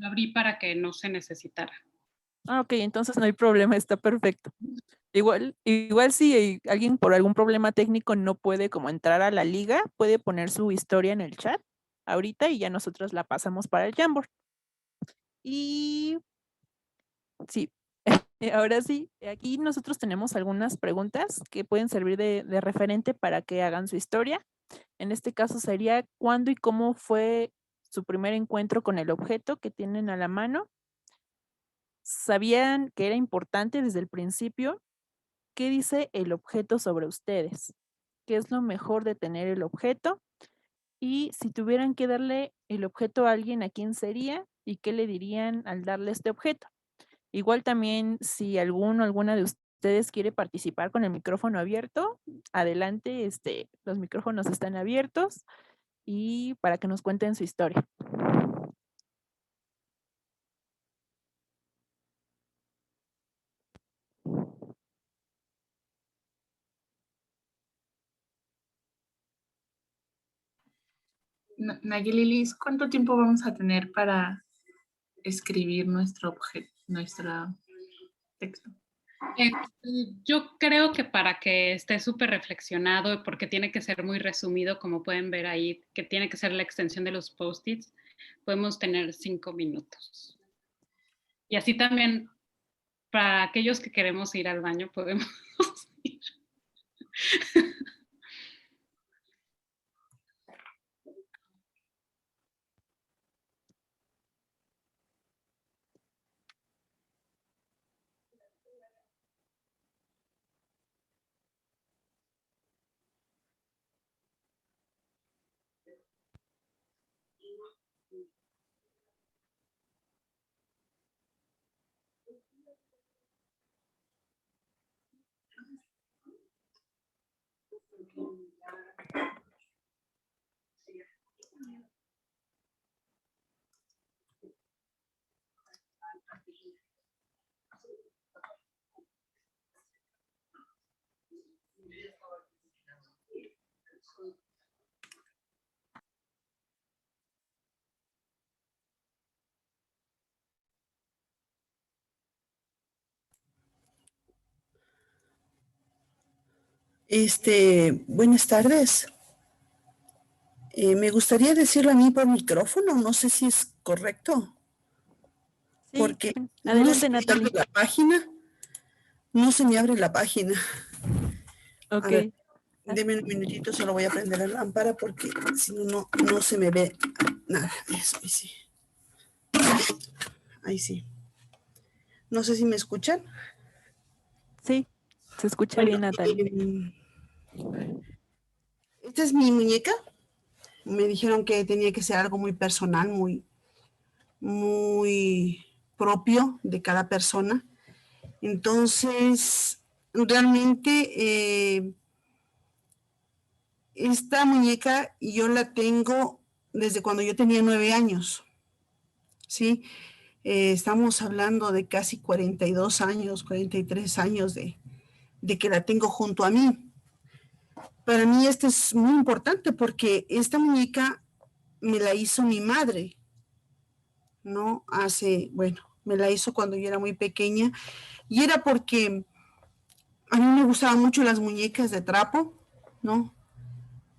abrí para que no se necesitara. Ok, entonces no hay problema, está perfecto. Igual si alguien por algún problema técnico no puede como entrar a la liga, puede poner su historia en el chat ahorita y ya nosotros la pasamos para el Jamboard. Y sí, ahora sí, aquí nosotros tenemos algunas preguntas que pueden servir de referente para que hagan su historia. En este caso sería ¿cuándo y cómo fue su primer encuentro con el objeto que tienen a la mano? ¿Sabían que era importante desde el principio? ¿Qué dice el objeto sobre ustedes? ¿Qué es lo mejor de tener el objeto? Y si tuvieran que darle el objeto a alguien, ¿a quién sería? ¿Y qué le dirían al darle este objeto? Igual también, si alguna de ustedes quiere participar con el micrófono abierto, adelante, los micrófonos están abiertos y para que nos cuenten su historia. Nayeli, Liz, ¿cuánto tiempo vamos a tener para escribir nuestro texto? Yo creo que para que esté súper reflexionado, porque tiene que ser muy resumido, como pueden ver ahí, que tiene que ser la extensión de los post-its, podemos tener 5 minutos. Y así también, para aquellos que queremos ir al baño, podemos ir. Buenas tardes. Me gustaría decirlo a mí por micrófono, no sé si es correcto, Sí, porque no adelante, se me abre Natalie. la página, no se me abre la página. A Ok. ver, deme un minutito, solo voy a prender la lámpara porque si no, no se me ve nada. Eso, ahí sí. Ahí sí. No sé si me escuchan. Sí, se escucha Bueno, bien, Natalie. esta es mi muñeca. Me dijeron que tenía que ser algo muy personal, muy propio de cada persona. Entonces, realmente esta muñeca yo la tengo desde cuando yo tenía 9 años, ¿sí? Estamos hablando de casi 42 años, 43 años de que la tengo junto a mí. Para mí esto es muy importante porque esta muñeca me la hizo mi madre, ¿no? Bueno, me la hizo cuando yo era muy pequeña y era porque a mí me gustaban mucho las muñecas de trapo, ¿no?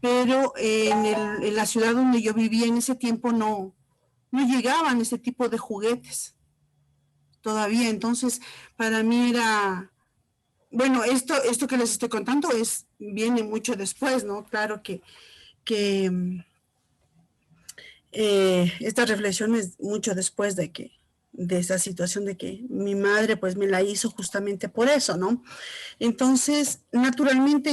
Pero en la ciudad donde yo vivía en ese tiempo no llegaban ese tipo de juguetes todavía. Entonces, para mí era, bueno, esto que les estoy contando viene mucho después, ¿no? Claro que esta reflexión es mucho después de esa situación de que mi madre pues me la hizo justamente por eso, ¿no? Entonces, naturalmente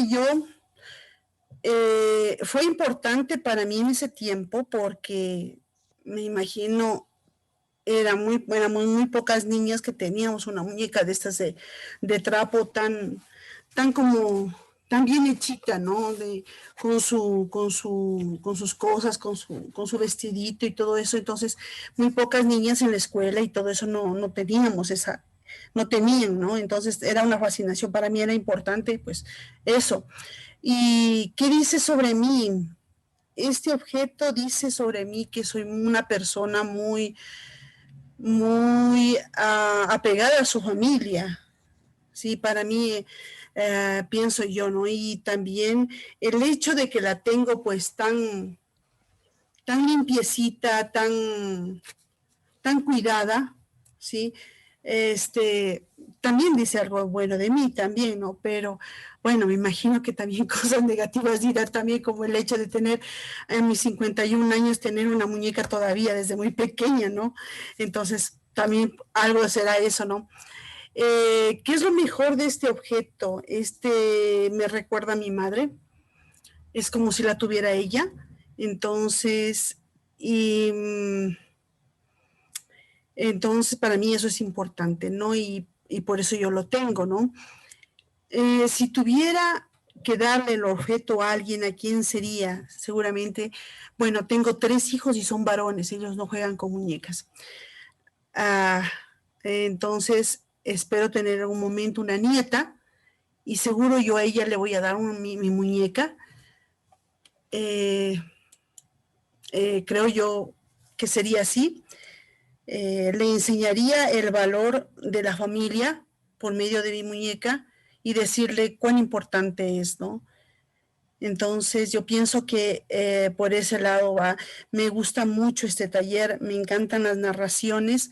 fue importante para mí en ese tiempo porque me imagino muy pocas niñas que teníamos una muñeca de estas de trapo tan como, tan bien hechita, ¿no? Con sus cosas, con su vestidito y todo eso. Entonces, muy pocas niñas en la escuela y todo eso no teníamos no tenían, ¿no? Entonces, era una fascinación para mí, era importante, pues, eso. ¿Y qué dice sobre mí? Este objeto dice sobre mí que soy una persona muy apegada a su familia, ¿sí? Para mí, pienso yo, ¿no? Y también el hecho de que la tengo pues tan limpiecita, tan cuidada, ¿sí? También dice algo bueno de mí también, ¿no? Pero bueno, me imagino que también cosas negativas dirá también como el hecho de tener en mis 51 años, tener una muñeca todavía desde muy pequeña, ¿no? Entonces, también algo será eso, ¿no? ¿Qué es lo mejor de este objeto? Me recuerda a mi madre, es como si la tuviera ella, entonces, y... Entonces, para mí eso es importante, ¿no? Y por eso yo lo tengo, ¿no? Si tuviera que darle el objeto a alguien, ¿a quién sería? Seguramente, bueno, tengo 3 hijos y son varones, ellos no juegan con muñecas. Ah, entonces, espero tener en algún momento una nieta y seguro yo a ella le voy a dar mi muñeca. Creo yo que sería así. Le enseñaría el valor de la familia, por medio de mi muñeca y decirle cuán importante es, ¿no? Entonces yo pienso que por ese lado va. Me gusta mucho este taller, me encantan las narraciones.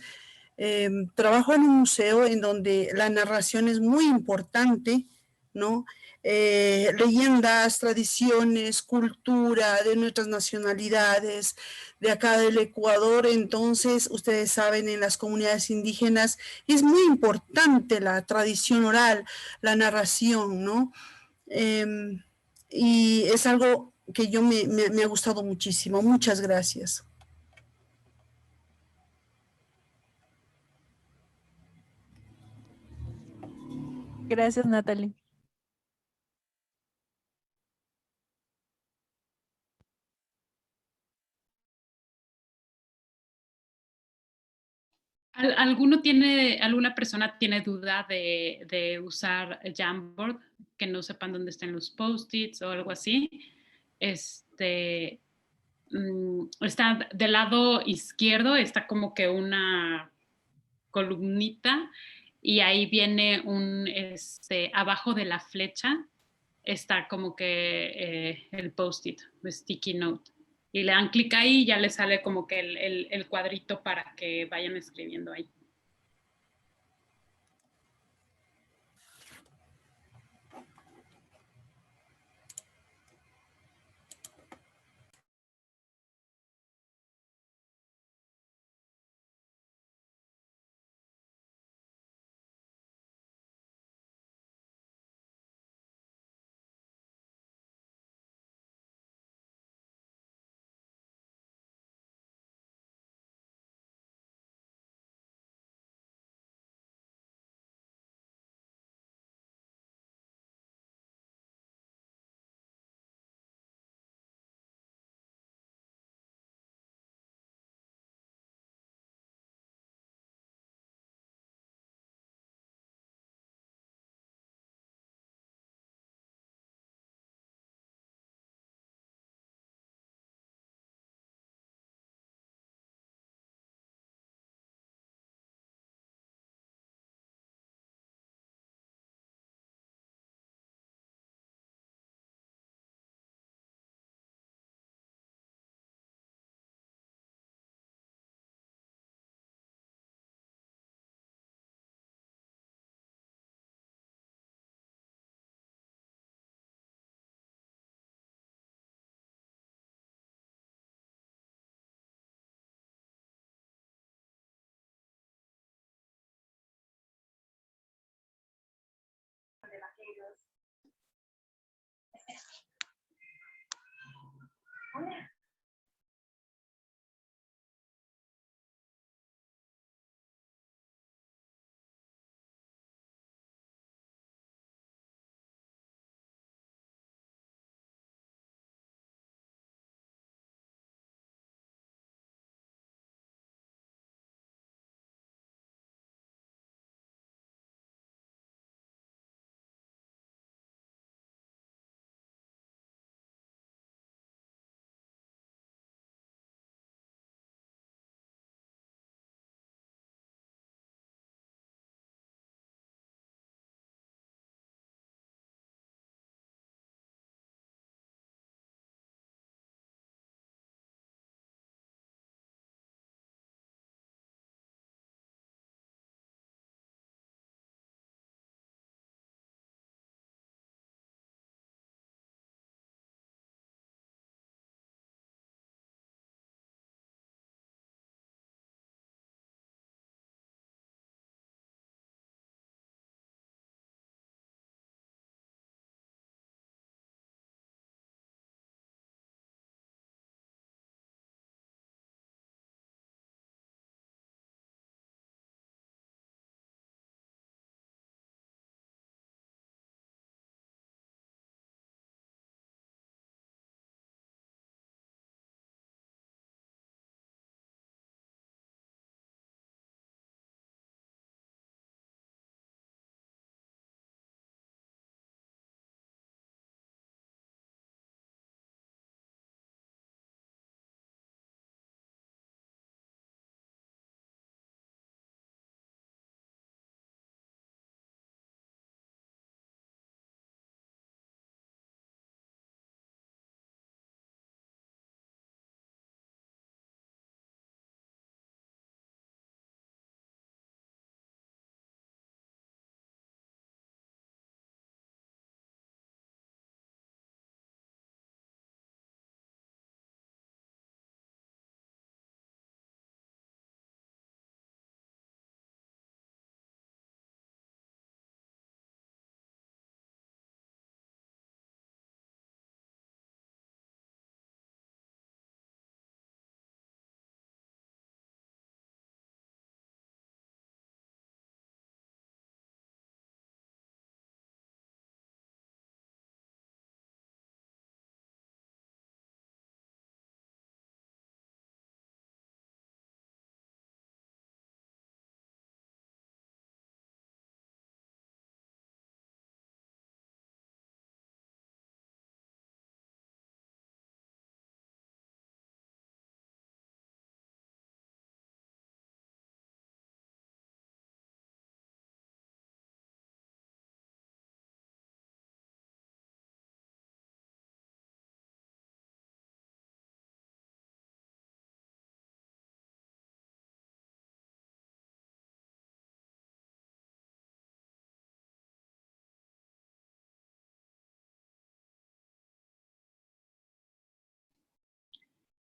Trabajo en un museo en donde la narración es muy importante, ¿no? Leyendas, tradiciones, cultura de nuestras nacionalidades, de acá del Ecuador. Entonces, ustedes saben, en las comunidades indígenas es muy importante la tradición oral, la narración, ¿no? Y es algo que yo me ha gustado muchísimo. Muchas gracias. Gracias, Natalie. ¿Alguna persona tiene duda de usar Jamboard, que no sepan dónde están los post-its o algo así? Está del lado izquierdo, está como que una columnita y ahí viene abajo de la flecha está como que el post-it, el sticky note. Y le dan clic ahí y ya le sale como que el cuadrito para que vayan escribiendo ahí.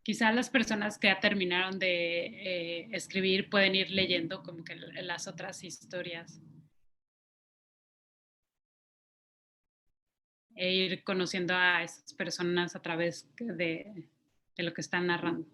quizá las personas que ya terminaron de escribir pueden ir leyendo como que las otras historias e ir conociendo a esas personas a través de lo que están narrando.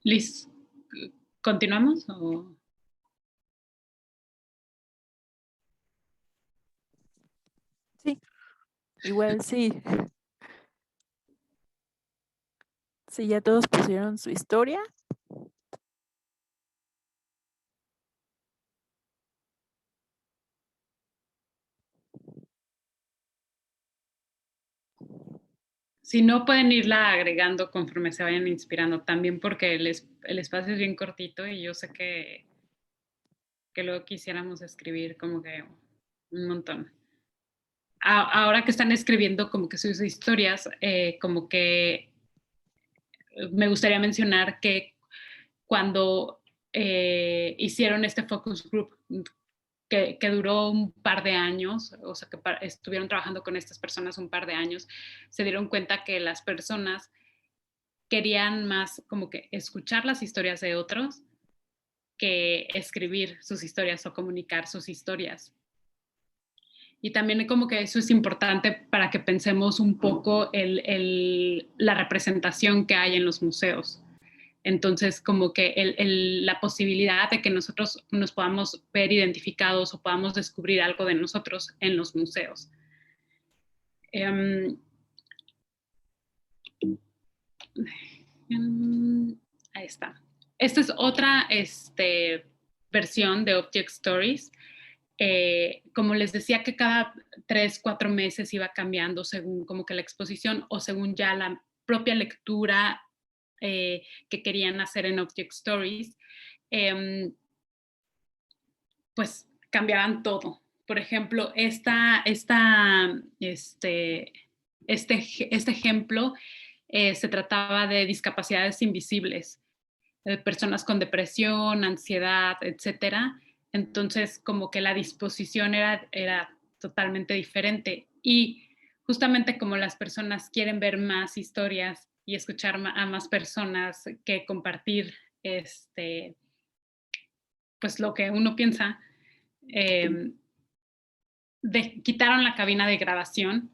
Liz, ¿continuamos? O... Sí, igual sí. Sí, ya todos pusieron su historia. Si no, pueden irla agregando conforme se vayan inspirando, también porque el espacio es bien cortito y yo sé que luego quisiéramos escribir como que un montón. Ahora que están escribiendo como que sus historias, como que me gustaría mencionar que cuando hicieron este focus group que duró un par de años, o sea, que estuvieron trabajando con estas personas un par de años, se dieron cuenta que las personas querían más como que escuchar las historias de otros que escribir sus historias o comunicar sus historias. Y también como que eso es importante para que pensemos un poco la representación que hay en los museos. Entonces, como que la posibilidad de que nosotros nos podamos ver identificados o podamos descubrir algo de nosotros en los museos. Ahí está. Esta es otra versión de Object Stories. Como les decía que cada 3, 4 meses iba cambiando según como que la exposición o según ya la propia lectura que querían hacer en Object Stories, pues cambiaban todo. Por ejemplo, este ejemplo se trataba de discapacidades invisibles, personas con depresión, ansiedad, etcétera. Entonces, como que la disposición era totalmente diferente. Y justamente como las personas quieren ver más historias y escuchar a más personas que compartir pues lo que uno piensa, quitaron la cabina de grabación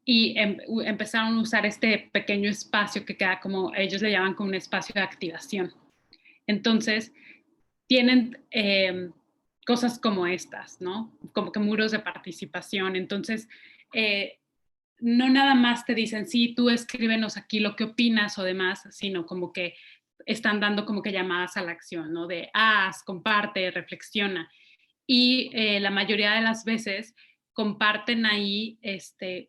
y empezaron a usar este pequeño espacio que queda como, ellos le llaman como un espacio de activación. Entonces, tienen cosas como estas, ¿no? Como que muros de participación. Entonces, no nada más te dicen, sí, tú escríbenos aquí lo que opinas o demás, sino como que están dando como que llamadas a la acción, ¿no? De haz, comparte, reflexiona. Y la mayoría de las veces comparten ahí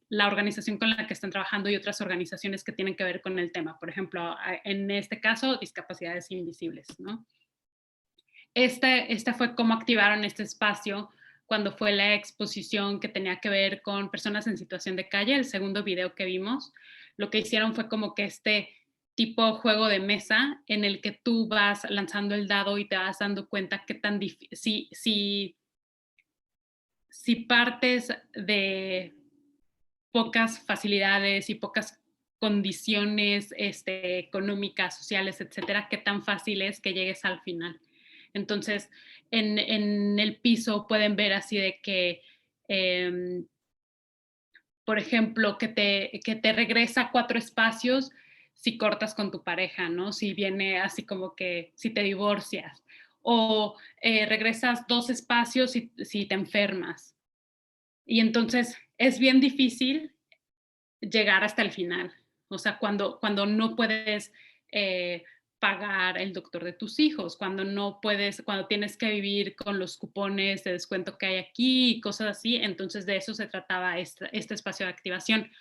la organización con la que están trabajando y otras organizaciones que tienen que ver con el tema. Por ejemplo, en este caso, discapacidades invisibles, ¿no? Esta fue cómo activaron este espacio cuando fue la exposición que tenía que ver con personas en situación de calle, el segundo video que vimos. Lo que hicieron fue como que tipo juego de mesa en el que tú vas lanzando el dado y te vas dando cuenta qué tan difícil, si partes de pocas facilidades y pocas condiciones económicas, sociales, etcétera, qué tan fácil es que llegues al final. Entonces, en el piso pueden ver así de que, por ejemplo, que te regresa 4 espacios si cortas con tu pareja, ¿no? Si viene así como que si te divorcias. O regresas 2 espacios si te enfermas. Y entonces es bien difícil llegar hasta el final. O sea, cuando no puedes pagar el doctor de tus hijos, cuando tienes que vivir con los cupones de descuento que hay aquí y cosas así, entonces de eso se trataba este espacio de activación.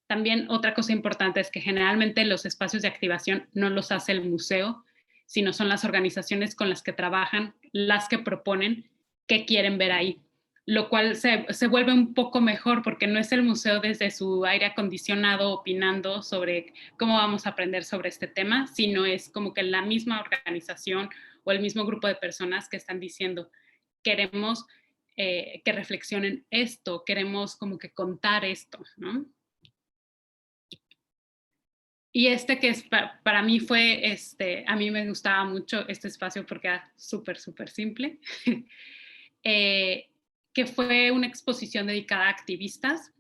También otra cosa importante es que generalmente los espacios de activación no los hace el museo, sino son las organizaciones con las que trabajan, las que proponen qué quieren ver ahí, lo cual se vuelve un poco mejor porque no es el museo desde su aire acondicionado opinando sobre cómo vamos a aprender sobre este tema, sino es como que la misma organización o el mismo grupo de personas que están diciendo, queremos que reflexionen esto, queremos como que contar esto, ¿no? Y que es para mí fue, a mí me gustaba mucho este espacio porque era súper, súper simple. Que fue una exposición dedicada a activistas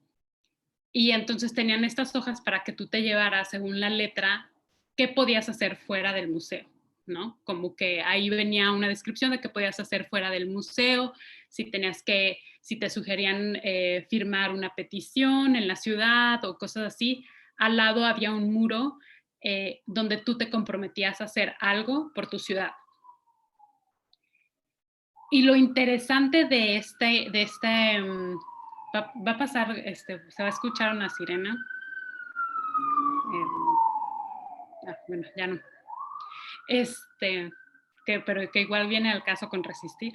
y entonces tenían estas hojas para que tú te llevaras según la letra qué podías hacer fuera del museo, ¿no? Como que ahí venía una descripción de qué podías hacer fuera del museo, si te sugerían firmar una petición en la ciudad o cosas así. Al lado había un muro donde tú te comprometías a hacer algo por tu ciudad. Y lo interesante de va a pasar, se va a escuchar una sirena. Bueno, ya no. Pero que igual viene al caso con resistir.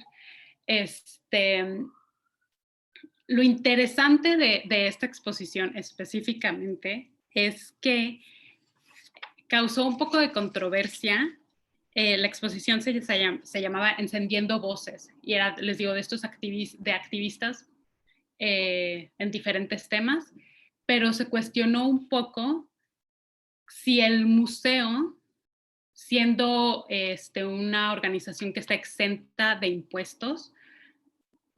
Lo interesante de esta exposición específicamente es que causó un poco de controversia. La exposición se llamaba Encendiendo Voces y era, les digo, de estos activistas en diferentes temas, pero se cuestionó un poco si el museo, siendo una organización que está exenta de impuestos,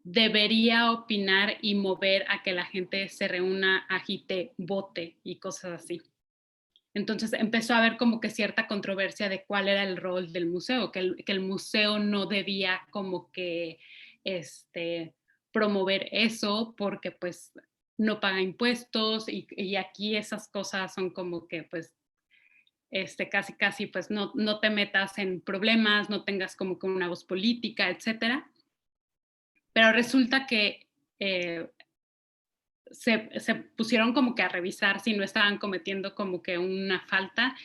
debería opinar y mover a que la gente se reúna, agite, vote y cosas así. Entonces empezó a haber como que cierta controversia de cuál era el rol del museo, que el museo no debía como que promover eso porque pues no paga impuestos y aquí esas cosas son como que pues casi pues no te metas en problemas, no tengas como que una voz política, etcétera. Pero resulta que se pusieron como que a revisar si no estaban cometiendo como que una falta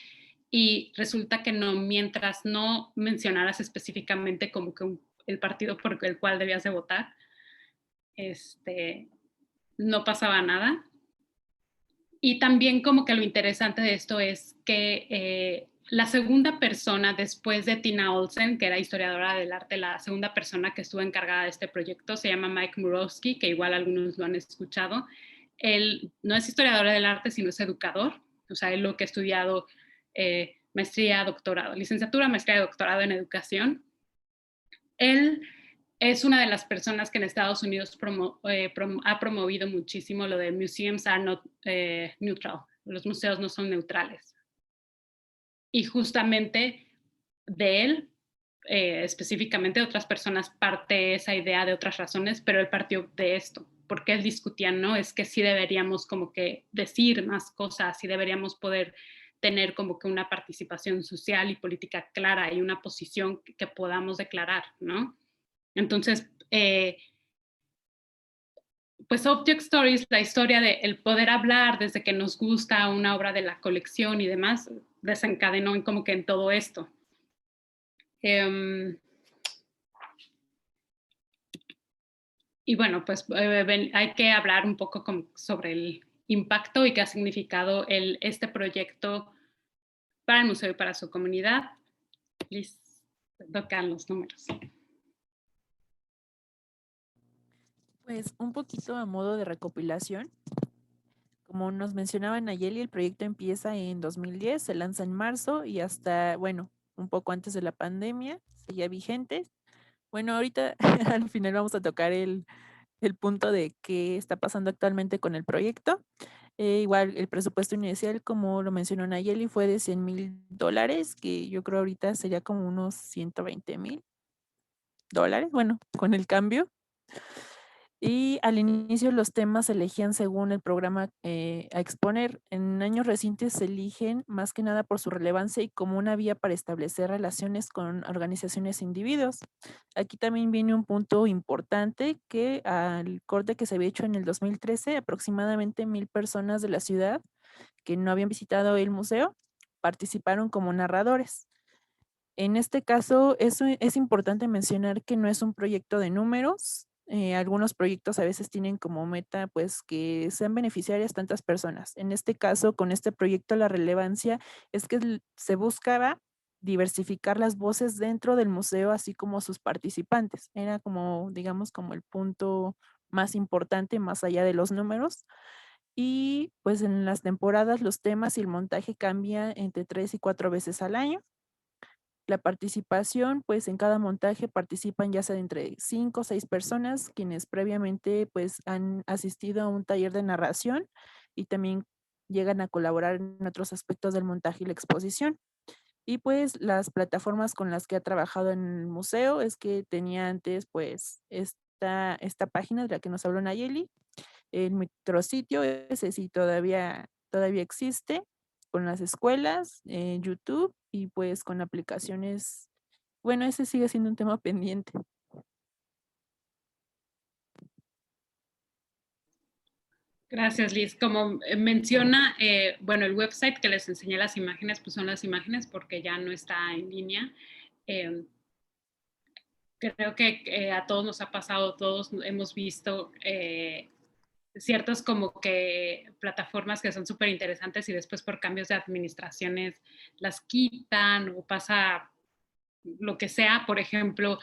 y resulta que no, mientras no mencionaras específicamente como que el partido por el cual debías de votar, no pasaba nada. Y también como que lo interesante de esto es que la segunda persona después de Tina Olsen, que era historiadora del arte, la segunda persona que estuvo encargada de este proyecto se llama Mike Murawski, que igual algunos lo han escuchado. Él no es historiador del arte, sino es educador. O sea, él lo que ha estudiado maestría, doctorado, licenciatura, maestría y doctorado en educación. Él es una de las personas que en Estados Unidos ha promovido muchísimo lo de museums are not neutral. Los museos no son neutrales. Y justamente de él, específicamente de otras personas, parte esa idea de otras razones, pero él partió de esto, porque él discutía, ¿no? Es que sí deberíamos como que decir más cosas, sí deberíamos poder tener como que una participación social y política clara y una posición que podamos declarar, ¿no? Entonces, pues Object Stories, la historia de el poder hablar desde que nos gusta una obra de la colección y demás, desencadenó en como que en todo esto. Y bueno, pues hay que hablar un poco sobre el impacto y qué ha significado este proyecto para el museo y para su comunidad. Liz, tocan los números. Pues un poquito a modo de recopilación. Como nos mencionaba Nayeli, el proyecto empieza en 2010, se lanza en marzo y hasta, bueno, un poco antes de la pandemia, seguía vigente. Bueno, ahorita al final vamos a tocar el punto de qué está pasando actualmente con el proyecto. Igual el presupuesto inicial, como lo mencionó Nayeli, fue de $100,000, que yo creo ahorita sería como unos $120,000, bueno, con el cambio. Y al inicio los temas se elegían según el programa a exponer. En años recientes se eligen más que nada por su relevancia y como una vía para establecer relaciones con organizaciones e individuos. Aquí también viene un punto importante que al corte que se había hecho en el 2013, aproximadamente 1,000 personas de la ciudad que no habían visitado el museo participaron como narradores. En este caso, es importante mencionar que no es un proyecto de números. Algunos proyectos a veces tienen como meta pues que sean beneficiarias tantas personas. En este caso, con este proyecto, la relevancia es que se buscaba diversificar las voces dentro del museo, así como sus participantes. Era como, digamos, como el punto más importante, más allá de los números. Y pues en las temporadas los temas y el montaje cambian entre 3 y 4 veces al año. La participación, pues en cada montaje participan ya sea entre 5 o 6 personas, quienes previamente pues han asistido a un taller de narración y también llegan a colaborar en otros aspectos del montaje y la exposición. Y pues las plataformas con las que ha trabajado en el museo es que tenía antes pues esta página de la que nos habló Nayeli, el micrositio, ese sí todavía existe, con las escuelas, YouTube y pues con aplicaciones. Bueno, ese sigue siendo un tema pendiente. Gracias, Liz. Como menciona, bueno, el website que les enseñé las imágenes, pues son las imágenes porque ya no está en línea. Creo que a todos nos ha pasado, todos hemos visto ciertas como que plataformas que son súper interesantes y después por cambios de administraciones las quitan o pasa lo que sea. Por ejemplo,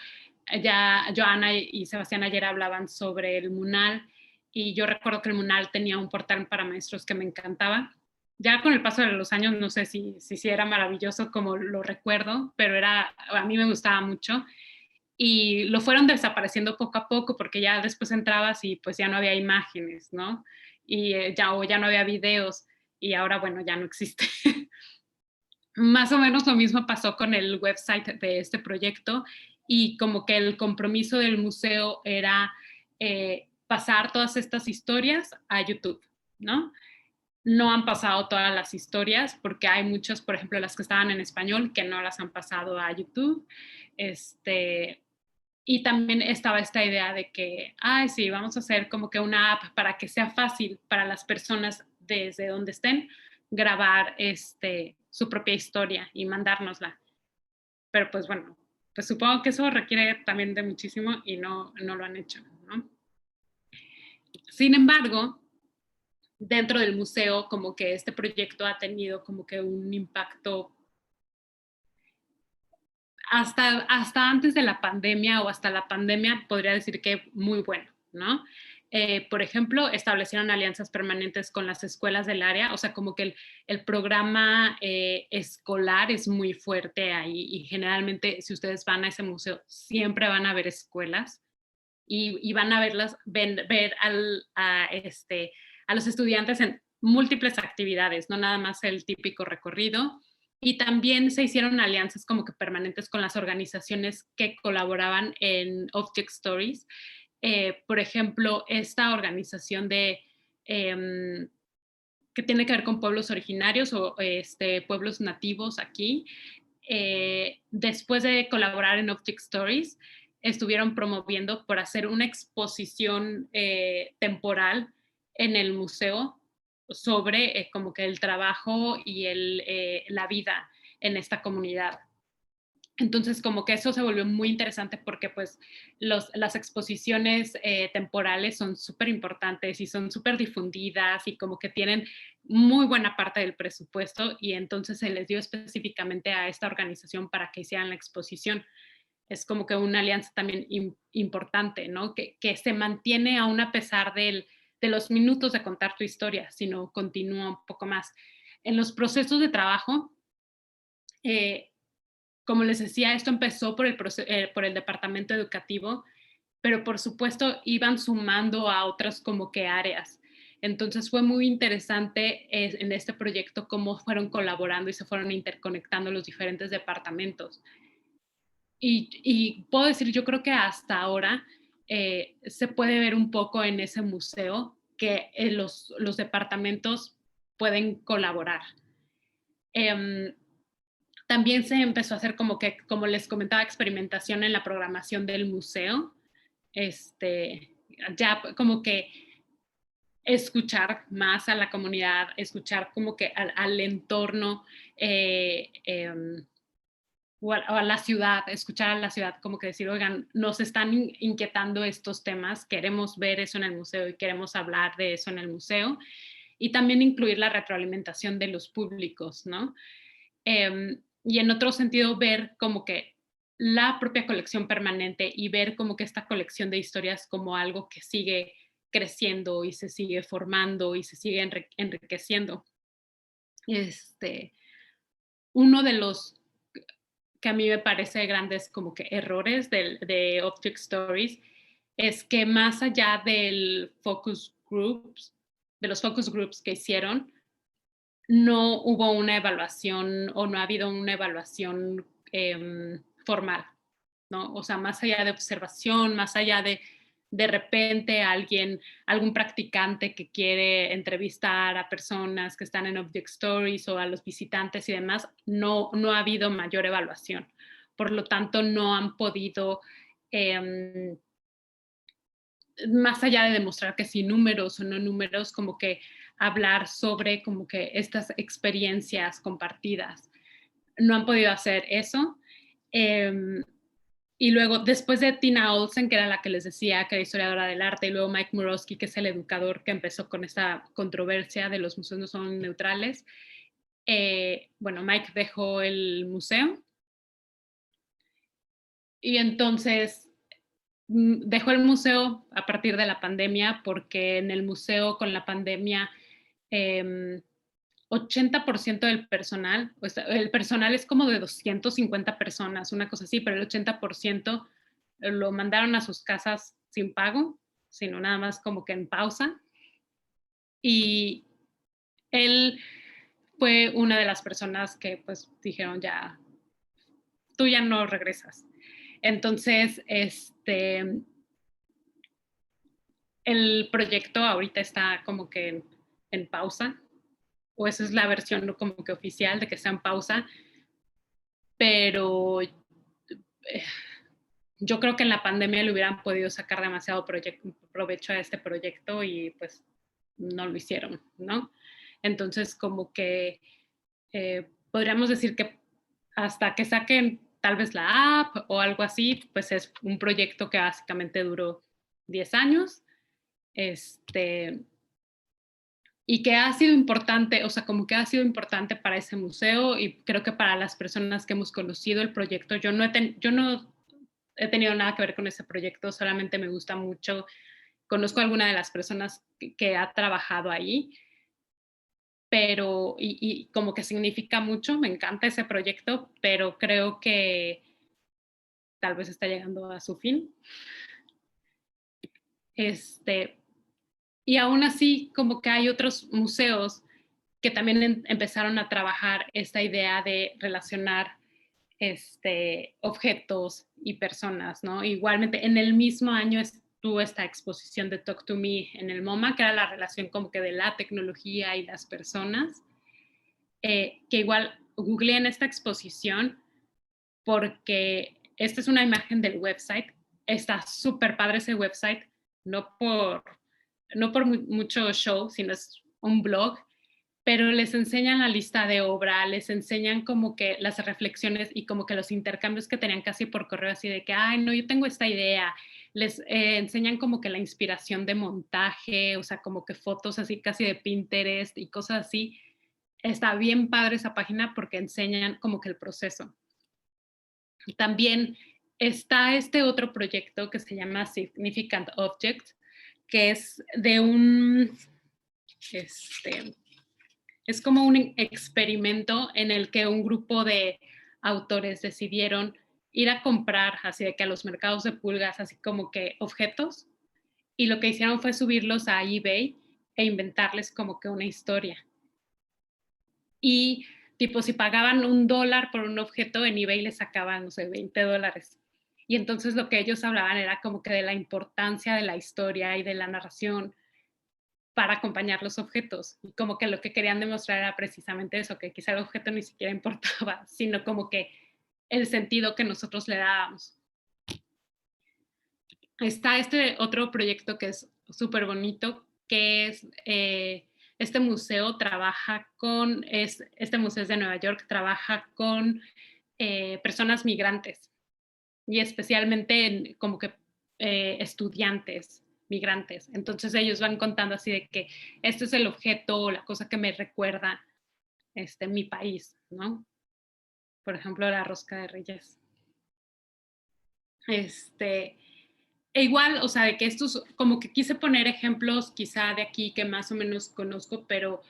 ya Joana y Sebastián ayer hablaban sobre el MUNAL y yo recuerdo que el MUNAL tenía un portal para maestros que me encantaba. Ya con el paso de los años no sé si era maravilloso como lo recuerdo, pero a mí me gustaba mucho y lo fueron desapareciendo poco a poco porque ya después entrabas y pues ya no había imágenes, ¿no? Y ya no había videos y ahora bueno, ya no existe. Más o menos lo mismo pasó con el website de este proyecto y como que el compromiso del museo era pasar todas estas historias a YouTube, ¿no? No han pasado todas las historias porque hay muchas, por ejemplo, las que estaban en español que no las han pasado a YouTube. Y también estaba esta idea de que, sí, vamos a hacer como que una app para que sea fácil para las personas desde donde estén grabar su propia historia y mandárnosla. Pero pues bueno, pues supongo que eso requiere también de muchísimo y no lo han hecho, ¿no? Sin embargo, dentro del museo como que este proyecto ha tenido como que un impacto hasta antes de la pandemia o hasta la pandemia podría decir que muy bueno, ¿no? Por ejemplo, establecieron alianzas permanentes con las escuelas del área, o sea, como que el programa escolar es muy fuerte ahí y generalmente si ustedes van a ese museo siempre van a ver escuelas y van a ver a los estudiantes en múltiples actividades, no nada más el típico recorrido. Y también se hicieron alianzas como que permanentes con las organizaciones que colaboraban en Object Stories. Por ejemplo, esta organización que tiene que ver con pueblos originarios o pueblos nativos aquí, después de colaborar en Object Stories, estuvieron promoviendo por hacer una exposición temporal en el museo sobre como que el trabajo y la vida en esta comunidad. Entonces, como que eso se volvió muy interesante porque pues las exposiciones temporales son súper importantes y son súper difundidas y como que tienen muy buena parte del presupuesto, y entonces se les dio específicamente a esta organización para que hicieran la exposición. Es como que una alianza también importante, ¿no? Que se mantiene aún a pesar de los minutos de contar tu historia, sino continúa un poco más. En los procesos de trabajo, como les decía, esto empezó por el departamento educativo, pero por supuesto iban sumando a otras como que áreas. Entonces fue muy interesante en este proyecto cómo fueron colaborando y se fueron interconectando los diferentes departamentos. Y puedo decir, yo creo que hasta ahora se puede ver un poco en ese museo que los departamentos pueden colaborar. También se empezó a hacer como que, como les comentaba, experimentación en la programación del museo. Ya como que escuchar más a la comunidad, escuchar como que al entorno o a la ciudad, escuchar a la ciudad, como que decir, oigan, nos están inquietando estos temas, queremos ver eso en el museo y queremos hablar de eso en el museo. Y también incluir la retroalimentación de los públicos, ¿no? Y en otro sentido ver como que la propia colección permanente y ver como que esta colección de historias como algo que sigue creciendo y se sigue formando y se sigue enriqueciendo. Uno de los que a mí me parece grandes como que errores de Object Stories es que más allá de los focus groups que hicieron, no hubo una evaluación o no ha habido una evaluación formal, ¿no? O sea, más allá de observación, más allá de repente algún practicante que quiere entrevistar a personas que están en Object Stories o a los visitantes y demás, no ha habido mayor evaluación. Por lo tanto, no han podido, más allá de demostrar que sí números o no números, como que hablar sobre como que estas experiencias compartidas. No han podido hacer eso. Y luego, después de Tina Olsen, que era la que les decía que era historiadora del arte, y luego Mike Murawski, que es el educador que empezó con esta controversia de los museos no son neutrales, bueno, Mike dejó el museo y entonces dejó el museo a partir de la pandemia porque en el museo con la pandemia 80% del personal, o sea, el personal es como de 250 personas, una cosa así, pero el 80% lo mandaron a sus casas sin pago, sino nada más como que en pausa. Y él fue una de las personas que pues dijeron ya, tú ya no regresas. Entonces, el proyecto ahorita está como que en pausa, o esa es la versión como que oficial de que está en pausa, pero yo creo que en la pandemia le hubieran podido sacar demasiado provecho a este proyecto y pues no lo hicieron, ¿no? Entonces como que podríamos decir que hasta que saquen tal vez la app o algo así, pues es un proyecto que básicamente duró 10 años, y que ha sido importante, o sea, como que ha sido importante para ese museo y creo que para las personas que hemos conocido el proyecto. Yo no he tenido nada que ver con ese proyecto, solamente me gusta mucho, conozco a alguna de las personas que ha trabajado ahí, pero, y como que significa mucho, me encanta ese proyecto, pero creo que tal vez está llegando a su fin. Y aún así, como que hay otros museos que también empezaron a trabajar esta idea de relacionar objetos y personas, ¿no? Igualmente, en el mismo año estuvo esta exposición de Talk to Me en el MoMA, que era la relación como que de la tecnología y las personas, que igual googleé en esta exposición porque esta es una imagen del website está súper padre ese website, no por, no por mucho show, sino es un blog, pero les enseñan la lista de obra, les enseñan como que las reflexiones y como que los intercambios que tenían casi por correo, así de que, ay, no, yo tengo esta idea, les enseñan como que la inspiración de montaje, o sea, como que fotos así casi de Pinterest y cosas así. Está bien padre esa página porque enseñan como que el proceso. También está este otro proyecto que se llama Significant Objects, que es de un, es como un experimento en el que un grupo de autores decidieron ir a comprar, así de que a los mercados de pulgas, así como que objetos, y lo que hicieron fue subirlos a eBay e inventarles como que una historia. Y tipo, si pagaban $1 por un objeto, en eBay les sacaban, no sé, $20. Y entonces lo que ellos hablaban era como que de la importancia de la historia y de la narración para acompañar los objetos. Y como que lo que querían demostrar era precisamente eso, que quizá el objeto ni siquiera importaba, sino como que el sentido que nosotros le dábamos. Está este otro proyecto que es súper bonito, que es este museo trabaja con, este museo es de Nueva York, trabaja con personas migrantes y especialmente como que estudiantes migrantes. Entonces ellos van contando así de que este es el objeto o la cosa que me recuerda mi país, ¿no? Por ejemplo, la rosca de Reyes. E igual, o sea, de que estos, como que quise poner ejemplos quizá de aquí que más o menos conozco, pero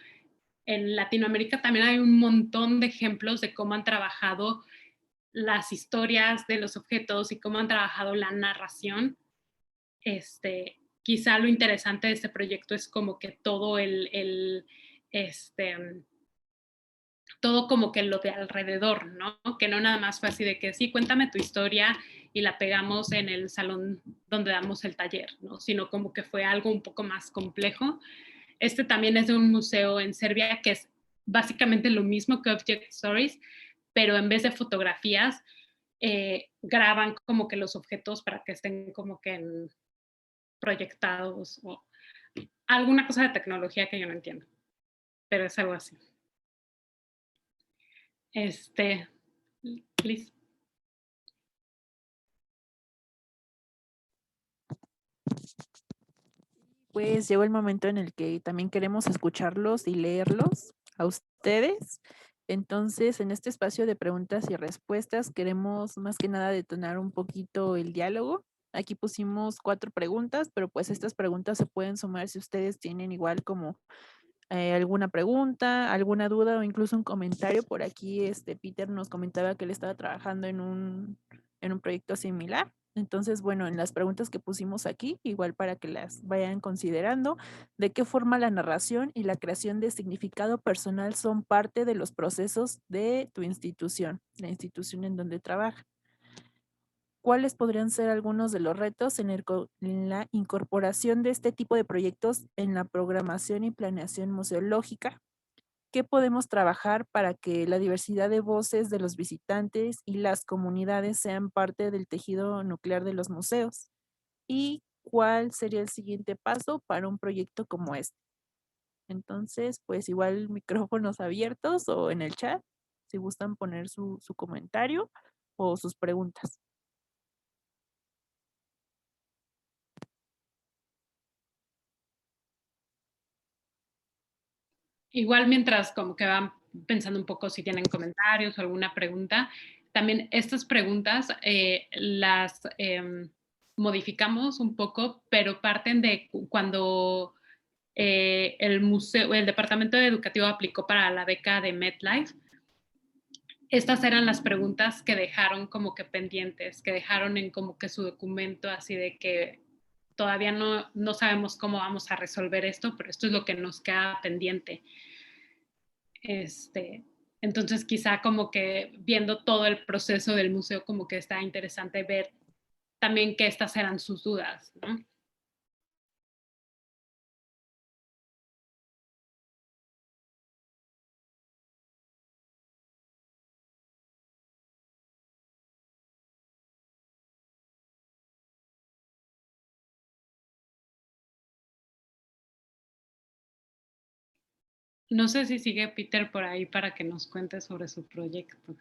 en Latinoamérica también hay un montón de ejemplos de cómo han trabajado las historias de los objetos y cómo han trabajado la narración. Quizá lo interesante de este proyecto es como que todo todo como que lo de alrededor, ¿no? Que no nada más fue así de que sí, cuéntame tu historia y la pegamos en el salón donde damos el taller, ¿no? Sino como que fue algo un poco más complejo. Este también es de un museo en Serbia que es básicamente lo mismo que Object Stories, pero en vez de fotografías, graban como que los objetos para que estén como que proyectados o alguna cosa de tecnología que yo no entiendo, pero es algo así. Liz. Pues llegó el momento en el que también queremos escucharlos y leerlos a ustedes. Entonces, en este espacio de preguntas y respuestas, queremos más que nada detonar un poquito el diálogo. Aquí pusimos 4 preguntas, pero pues estas preguntas se pueden sumar si ustedes tienen igual como alguna pregunta, alguna duda o incluso un comentario. Por aquí Peter nos comentaba que él estaba trabajando en un proyecto similar. Entonces, bueno, en las preguntas que pusimos aquí, igual para que las vayan considerando, ¿de qué forma la narración y la creación de significado personal son parte de los procesos de tu institución, la institución en donde trabaja? ¿Cuáles podrían ser algunos de los retos en la incorporación de este tipo de proyectos en la programación y planeación museológica? ¿Qué podemos trabajar para que la diversidad de voces de los visitantes y las comunidades sean parte del tejido nuclear de los museos? ¿Y cuál sería el siguiente paso para un proyecto como este? Entonces, pues igual micrófonos abiertos o en el chat, si gustan poner su comentario o sus preguntas. Igual mientras como que van pensando un poco si tienen comentarios o alguna pregunta, también estas preguntas las modificamos un poco, pero parten de cuando el museo, el departamento educativo aplicó para la beca de MedLife. Estas eran las preguntas que dejaron como que pendientes, que dejaron en como que su documento así de que todavía no sabemos cómo vamos a resolver esto, pero esto es lo que nos queda pendiente. Entonces quizá como que viendo todo el proceso del museo como que está interesante ver también que estas eran sus dudas, ¿no? No sé si sigue Peter por ahí para que nos cuente sobre su proyecto.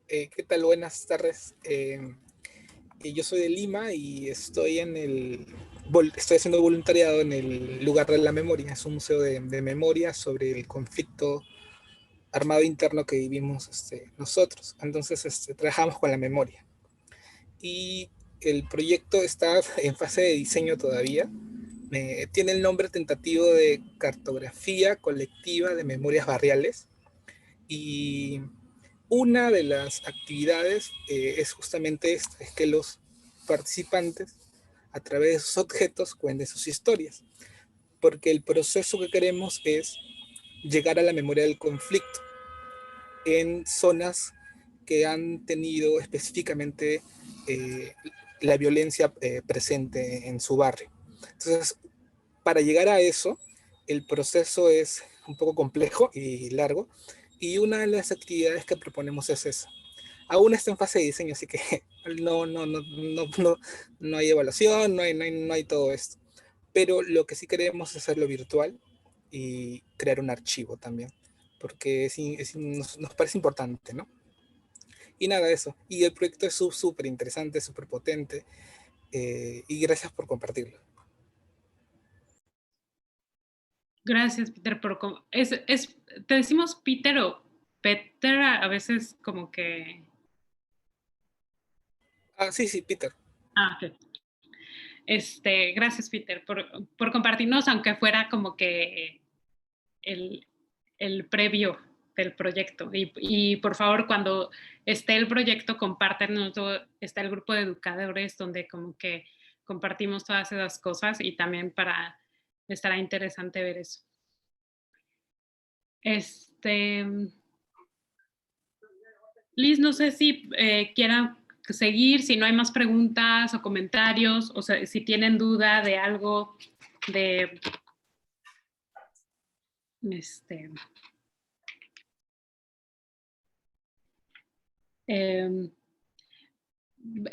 ¿Qué tal? Buenas tardes. Yo soy de Lima y estoy haciendo voluntariado en el Lugar de la Memoria. Es un museo de memoria sobre el conflicto armado interno que vivimos nosotros. Entonces trabajamos con la memoria. Y el proyecto está en fase de diseño todavía. Tiene el nombre tentativo de Cartografía Colectiva de Memorias Barriales. Y una de las actividades es justamente esta, es que los participantes a través de sus objetos cuenten sus historias, porque el proceso que queremos es llegar a la memoria del conflicto en zonas que han tenido específicamente eh, la violencia presente en su barrio. Entonces, para llegar a eso, el proceso es un poco complejo y largo, y una de las actividades que proponemos es esa. Aún está en fase de diseño, así que no hay evaluación, no hay todo esto. Pero lo que sí queremos es hacerlo virtual y crear un archivo también, porque nos parece importante, ¿no? Y nada de eso. Y el proyecto es súper interesante, súper potente, y gracias por compartirlo. Gracias, Peter, ¿te decimos Peter o Peter? A veces como que... Ah, sí, Peter. Ok. Gracias, Peter, por compartirnos, aunque fuera como que el previo del proyecto. Y por favor, cuando esté el proyecto, compártenos. Está el grupo de educadores donde como que compartimos todas esas cosas y también estará interesante ver eso. Liz, no sé si quieran seguir, si no hay más preguntas o comentarios, o sea, si tienen duda de algo, de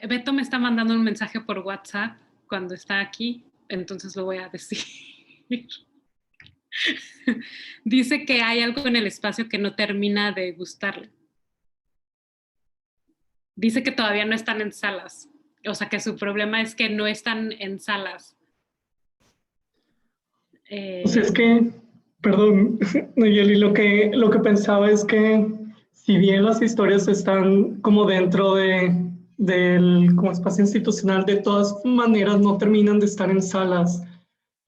Beto me está mandando un mensaje por WhatsApp cuando está aquí, entonces lo voy a decir. Dice que hay algo en el espacio que no termina de gustarle. Dice que todavía no están en salas, o sea que su problema es que no están en salas. Pues es que, perdón, Nayeli, lo que pensaba es que si bien las historias están como dentro del como espacio institucional, de todas maneras no terminan de estar en salas.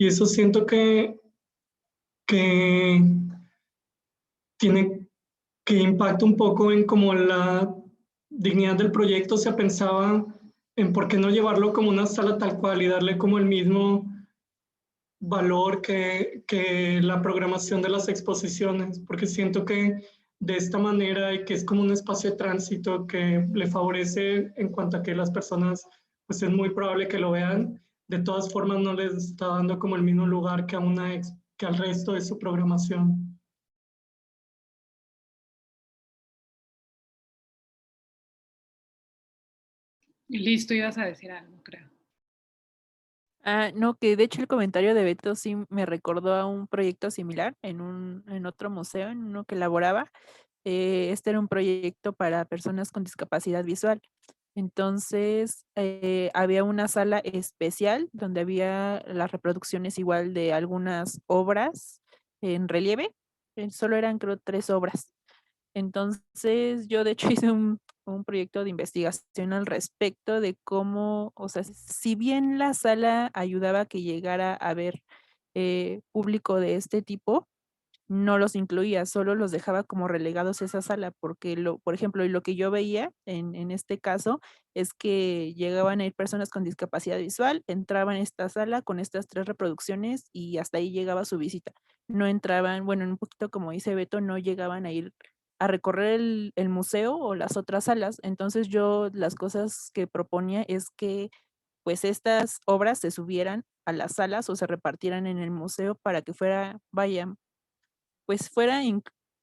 Y eso siento que tiene que impacta un poco en como la dignidad del proyecto. Se pensaba en por qué no llevarlo como una sala tal cual y darle como el mismo valor que la programación de las exposiciones, porque siento que de esta manera y que es como un espacio de tránsito que le favorece en cuanto a que las personas, pues es muy probable que lo vean, de todas formas no les está dando como el mismo lugar que, que al resto de su programación. Listo, ibas a decir algo, creo. No, que de hecho el comentario de Beto sí me recordó a un proyecto similar en otro museo, en uno que elaboraba. Este era un proyecto para personas con discapacidad visual. Entonces, había una sala especial donde había las reproducciones igual de algunas obras en relieve. Solo eran, creo, 3 obras. Entonces, yo de hecho hice un proyecto de investigación al respecto de cómo, o sea, si bien la sala ayudaba a que llegara a ver público de este tipo, no los incluía, solo los dejaba como relegados a esa sala, porque por ejemplo, y lo que yo veía en este caso es que llegaban a ir personas con discapacidad visual, entraban a esta sala con estas 3 reproducciones y hasta ahí llegaba su visita. No entraban, bueno, un poquito como dice Beto, no llegaban a ir a recorrer el museo o las otras salas. Entonces yo las cosas que proponía es que pues estas obras se subieran a las salas o se repartieran en el museo para que fuera, vaya, pues fuera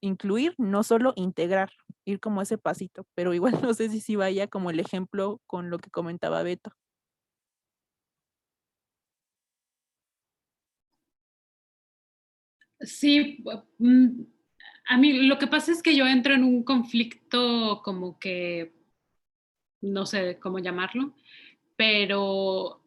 incluir, no solo integrar, ir como ese pasito, pero igual no sé si sí vaya como el ejemplo con lo que comentaba Beto. Sí, a mí lo que pasa es que yo entro en un conflicto como que, no sé cómo llamarlo, pero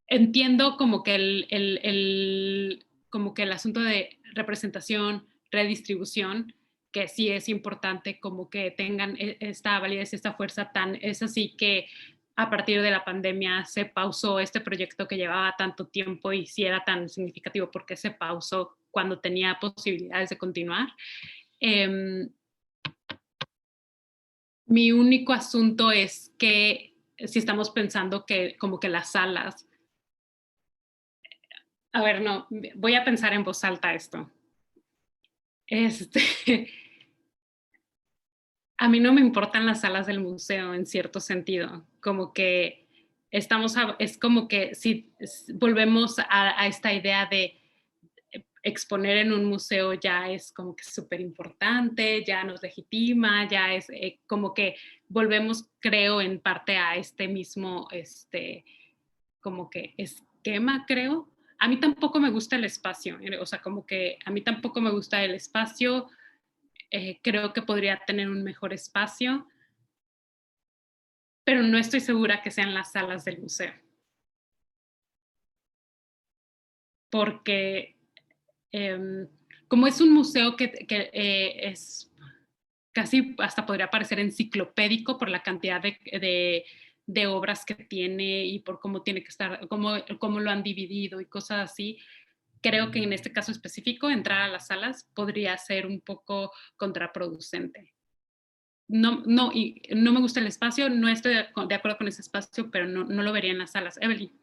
entiendo como que como que el asunto de representación, redistribución, que sí es importante como que tengan esta validez, esta fuerza es así que a partir de la pandemia se pausó este proyecto que llevaba tanto tiempo y si era tan significativo porque se pausó cuando tenía posibilidades de continuar. Mi único asunto es que si estamos pensando que como que las salas, a ver, no, voy a pensar en voz alta esto. A mí no me importan las salas del museo en cierto sentido, como que es como que si volvemos a esta idea de exponer en un museo ya es como que súper importante, ya nos legitima, ya es como que volvemos, creo, en parte a este mismo, como que esquema, creo. A mí tampoco me gusta el espacio, o sea, como que a mí tampoco me gusta el espacio, creo que podría tener un mejor espacio, pero no estoy segura que sean las salas del museo. Porque como es un museo que es casi hasta podría parecer enciclopédico por la cantidad de obras que tiene y por cómo tiene que estar, cómo lo han dividido y cosas así. Creo que en este caso específico entrar a las salas podría ser un poco contraproducente. No, y no me gusta el espacio, no estoy de acuerdo con ese espacio, pero no lo vería en las salas. Evelyn.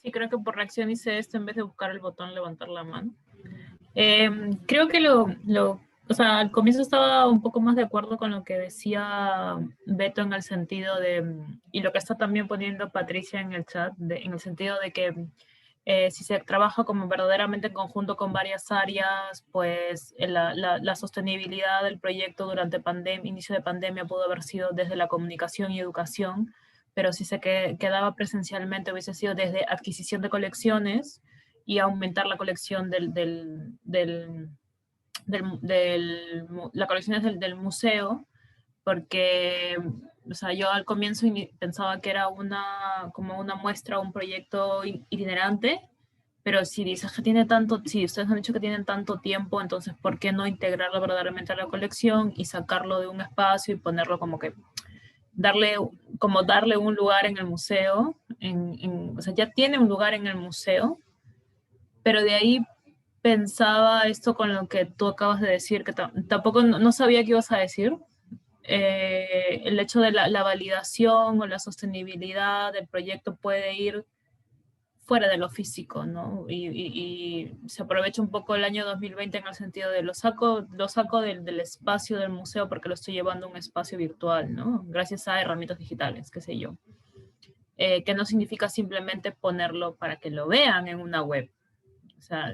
Sí, creo que por reacción hice esto en vez de buscar el botón levantar la mano. Creo que o sea, al comienzo estaba un poco más de acuerdo con lo que decía Beto en el sentido de, y lo que está también poniendo Patricia en el chat, en el sentido de que si se trabaja como verdaderamente en conjunto con varias áreas, pues la sostenibilidad del proyecto durante inicio de pandemia pudo haber sido desde la comunicación y educación, pero si se quedaba presencialmente hubiese sido desde adquisición de colecciones y aumentar la colección la colección del museo, porque o sea, yo al comienzo pensaba que era como una muestra, un proyecto itinerante, pero si dices que tiene si ustedes han dicho que tienen tanto tiempo, entonces ¿por qué no integrarlo verdaderamente a la colección y sacarlo de un espacio y ponerlo como que darle un lugar en el museo? O sea, ya tiene un lugar en el museo, pero de ahí pensaba esto con lo que tú acabas de decir, que tampoco no sabía qué ibas a decir. El hecho de la validación o la sostenibilidad del proyecto puede ir fuera de lo físico, ¿no? Y se aprovecha un poco el año 2020 en el sentido de lo saco del espacio del museo porque lo estoy llevando a un espacio virtual, ¿no? Gracias a herramientas digitales, qué sé yo. Que no significa simplemente ponerlo para que lo vean en una web, o sea,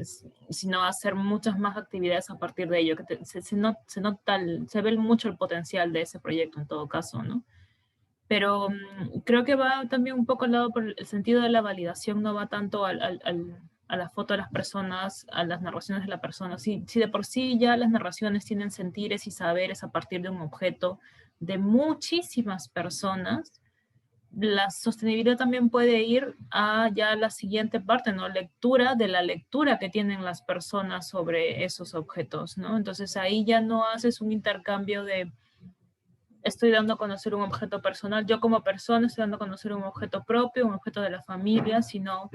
sino hacer muchas más actividades a partir de ello, que se ve mucho el potencial de ese proyecto en todo caso, ¿no? Pero creo que va también un poco al lado por el sentido de la validación, no va tanto a la foto de las personas, a las narraciones de la persona. Si de por sí ya las narraciones tienen sentires y saberes a partir de un objeto de muchísimas personas, la sostenibilidad también puede ir a ya la siguiente parte, ¿no? Lectura de la lectura que tienen las personas sobre esos objetos, ¿no? Entonces ahí ya no haces un intercambio de estoy dando a conocer un objeto personal, yo como persona estoy dando a conocer un objeto propio, un objeto de la familia, sino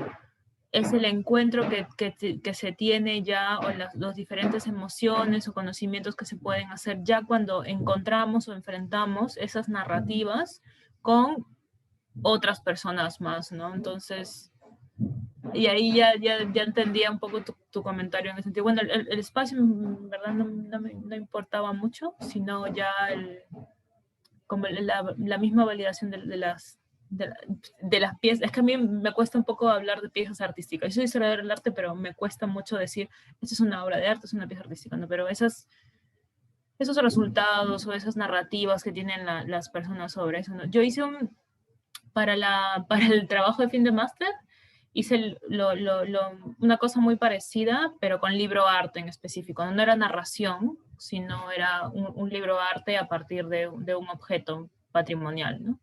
es el encuentro que se tiene ya, o las diferentes emociones o conocimientos que se pueden hacer ya cuando encontramos o enfrentamos esas narrativas con otras personas más, ¿no? Entonces, y ahí ya entendía un poco tu comentario en ese sentido. Bueno, el espacio en verdad no importaba mucho, sino ya como la misma validación de de las piezas. Es que a mí me cuesta un poco hablar de piezas artísticas. Yo soy historiadora del arte, pero me cuesta mucho decir, esto es una obra de arte, es una pieza artística, ¿no? Pero esos resultados o esas narrativas que tienen las personas sobre eso, ¿no? Yo hice para el trabajo de fin de máster, hice una cosa muy parecida, pero con libro arte en específico. No era narración, sino era un libro arte a partir de un objeto patrimonial, ¿no?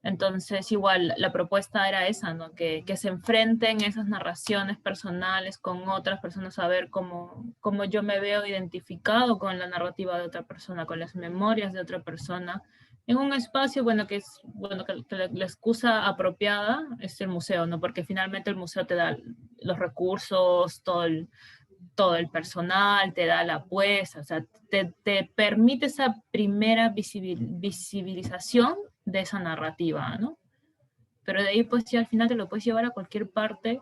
Entonces, igual, la propuesta era esa, ¿no? Que se enfrenten esas narraciones personales con otras personas, a ver cómo yo me veo identificado con la narrativa de otra persona, con las memorias de otra persona, en un espacio, bueno, que la excusa apropiada es el museo, ¿no? Porque finalmente el museo te da los recursos, todo el personal, te da la apuesta, o sea, te permite esa primera visibilización de esa narrativa, ¿no? Pero de ahí pues ya al final te lo puedes llevar a cualquier parte,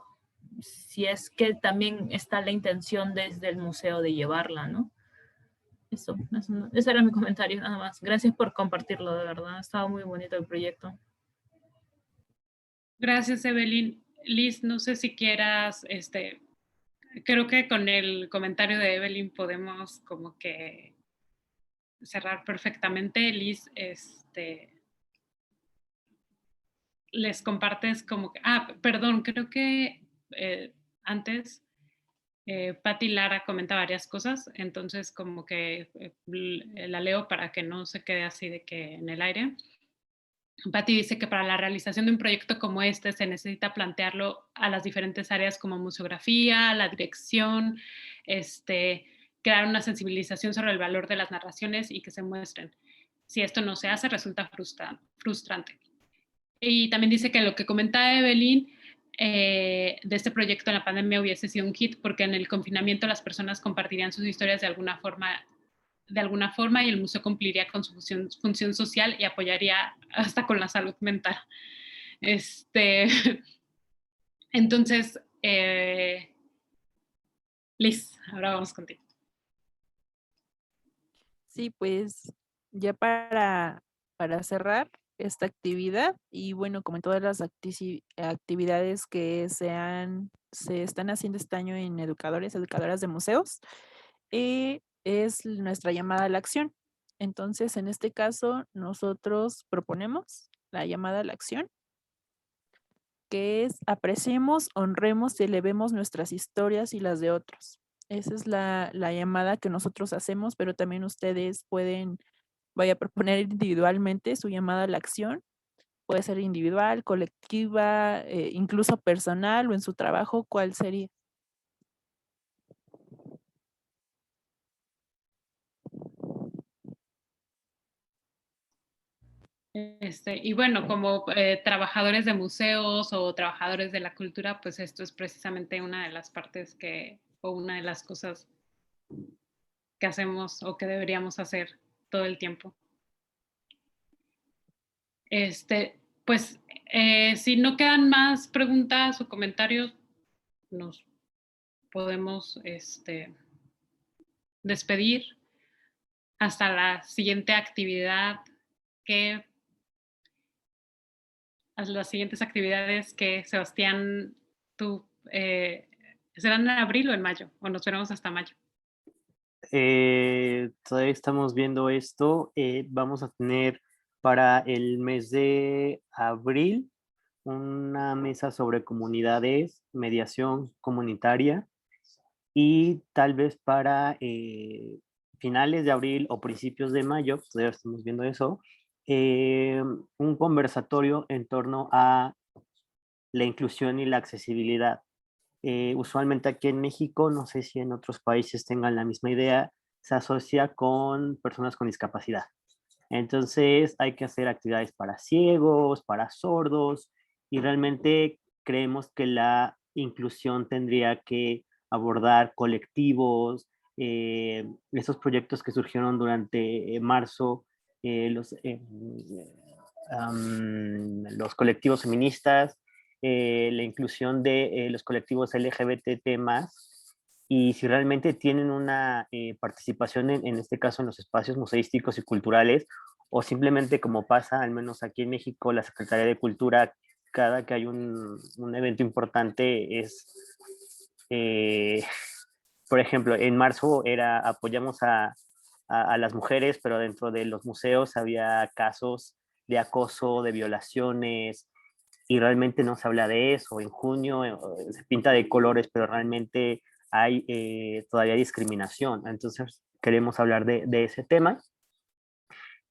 si es que también está la intención desde el museo de llevarla, ¿no? Ese era mi comentario nada más. Gracias por compartirlo, de verdad. Estaba muy bonito el proyecto. Gracias, Evelyn. Liz, no sé si quieras, creo que con el comentario de Evelyn podemos como que cerrar perfectamente. Liz, les compartes como que, perdón, creo que antes Patti Lara comenta varias cosas, entonces como que la leo para que no se quede así de que en el aire. Patti dice que para la realización de un proyecto como este se necesita plantearlo a las diferentes áreas como museografía, la dirección, crear una sensibilización sobre el valor de las narraciones y que se muestren. Si esto no se hace, resulta frustrante. Y también dice que lo que comenta Evelyn de este proyecto en la pandemia hubiese sido un hit porque en el confinamiento las personas compartirían sus historias de alguna forma y el museo cumpliría con su función social y apoyaría hasta con la salud mental. Entonces, Liz, ahora vamos contigo. Sí, pues ya para cerrar esta actividad y bueno, como en todas las actividades que se están haciendo este año en educadoras de museos, es nuestra llamada a la acción. Entonces, en este caso, nosotros proponemos la llamada a la acción, que es apreciemos, honremos y elevemos nuestras historias y las de otros. Esa es la llamada que nosotros hacemos, pero también ustedes pueden, vaya a proponer individualmente su llamada a la acción. Puede ser individual, colectiva, incluso personal o en su trabajo, ¿cuál sería? Y bueno, como trabajadores de museos o trabajadores de la cultura, pues esto es precisamente una de las partes o una de las cosas que hacemos o que deberíamos hacer todo el tiempo. Pues si no quedan más preguntas o comentarios, nos podemos despedir hasta la siguiente actividad las siguientes actividades que Sebastián, tú, ¿serán en abril o en mayo? ¿O nos veremos hasta mayo? Todavía estamos viendo esto. Vamos a tener para el mes de abril una mesa sobre comunidades, mediación comunitaria, y tal vez para finales de abril o principios de mayo, todavía estamos viendo eso, un conversatorio en torno a la inclusión y la accesibilidad. Usualmente aquí en México, no sé si en otros países tengan la misma idea, se asocia con personas con discapacidad. Entonces hay que hacer actividades para ciegos, para sordos, y realmente creemos que la inclusión tendría que abordar colectivos, esos proyectos que surgieron durante marzo, los colectivos feministas, la inclusión de los colectivos LGBT+, y si realmente tienen una participación en este caso en los espacios museísticos y culturales, o simplemente como pasa, al menos aquí en México, la Secretaría de Cultura, cada que hay un evento importante por ejemplo, en marzo apoyamos a las mujeres, pero dentro de los museos había casos de acoso, de violaciones, y realmente no se habla de eso. En junio se pinta de colores, pero realmente hay todavía discriminación. Entonces queremos hablar de ese tema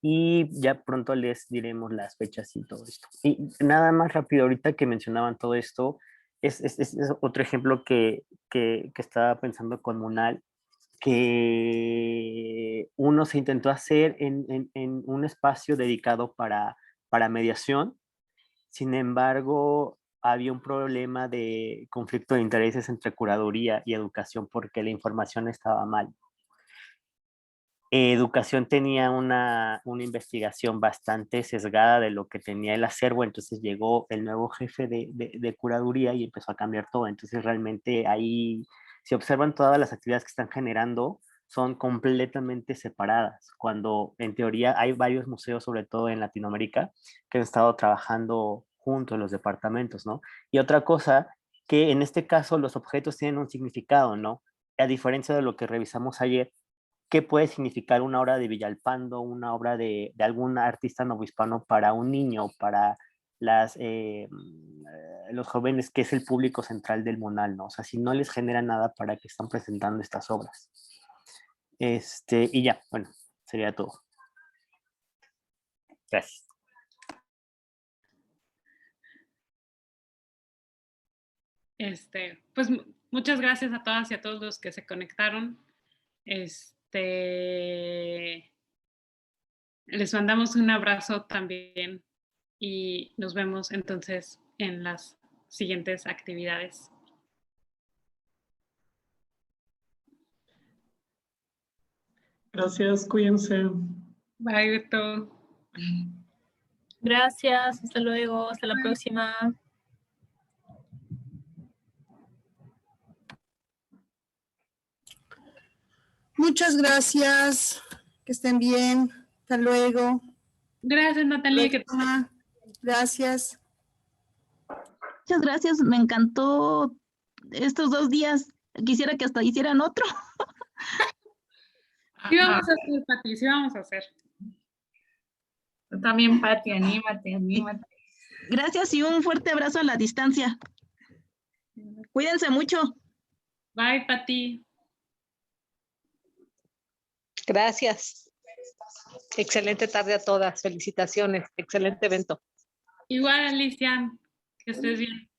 y ya pronto les diremos las fechas y todo esto. Y nada más rápido, ahorita que mencionaban todo esto, es otro ejemplo que estaba pensando con Munal, que uno se intentó hacer en un espacio dedicado para mediación. Sin embargo, había un problema de conflicto de intereses entre curaduría y educación porque la información estaba mal. Educación tenía una investigación bastante sesgada de lo que tenía el acervo, entonces llegó el nuevo jefe de curaduría y empezó a cambiar todo. Entonces realmente ahí, si observan todas las actividades que están generando, son completamente separadas, cuando en teoría hay varios museos, sobre todo en Latinoamérica, que han estado trabajando juntos los departamentos, ¿no? Y otra cosa, que en este caso los objetos tienen un significado, ¿no? A diferencia de lo que revisamos ayer, ¿qué puede significar una obra de Villalpando, una obra de algún artista novohispano para un niño, para los jóvenes, que es el público central del Munal, ¿no? O sea, si no les genera nada, ¿para qué están presentando estas obras? Y ya, bueno, sería todo. Gracias. Pues muchas gracias a todas y a todos los que se conectaron. Les mandamos un abrazo también y nos vemos entonces en las siguientes actividades. Gracias, cuídense. Bye, Beto. Gracias, hasta luego, hasta la próxima. Muchas gracias. Que estén bien. Hasta luego. Gracias, Natalia. Gracias. Muchas gracias. Me encantó estos 2 días. Quisiera que hasta hicieran otro. Sí vamos a hacer, Pati, sí vamos a hacer. Tú también, Pati, anímate. Gracias y un fuerte abrazo a la distancia. Cuídense mucho. Bye, Pati. Gracias. Excelente tarde a todas. Felicitaciones. Excelente evento. Igual, Alicia. Que estés bien.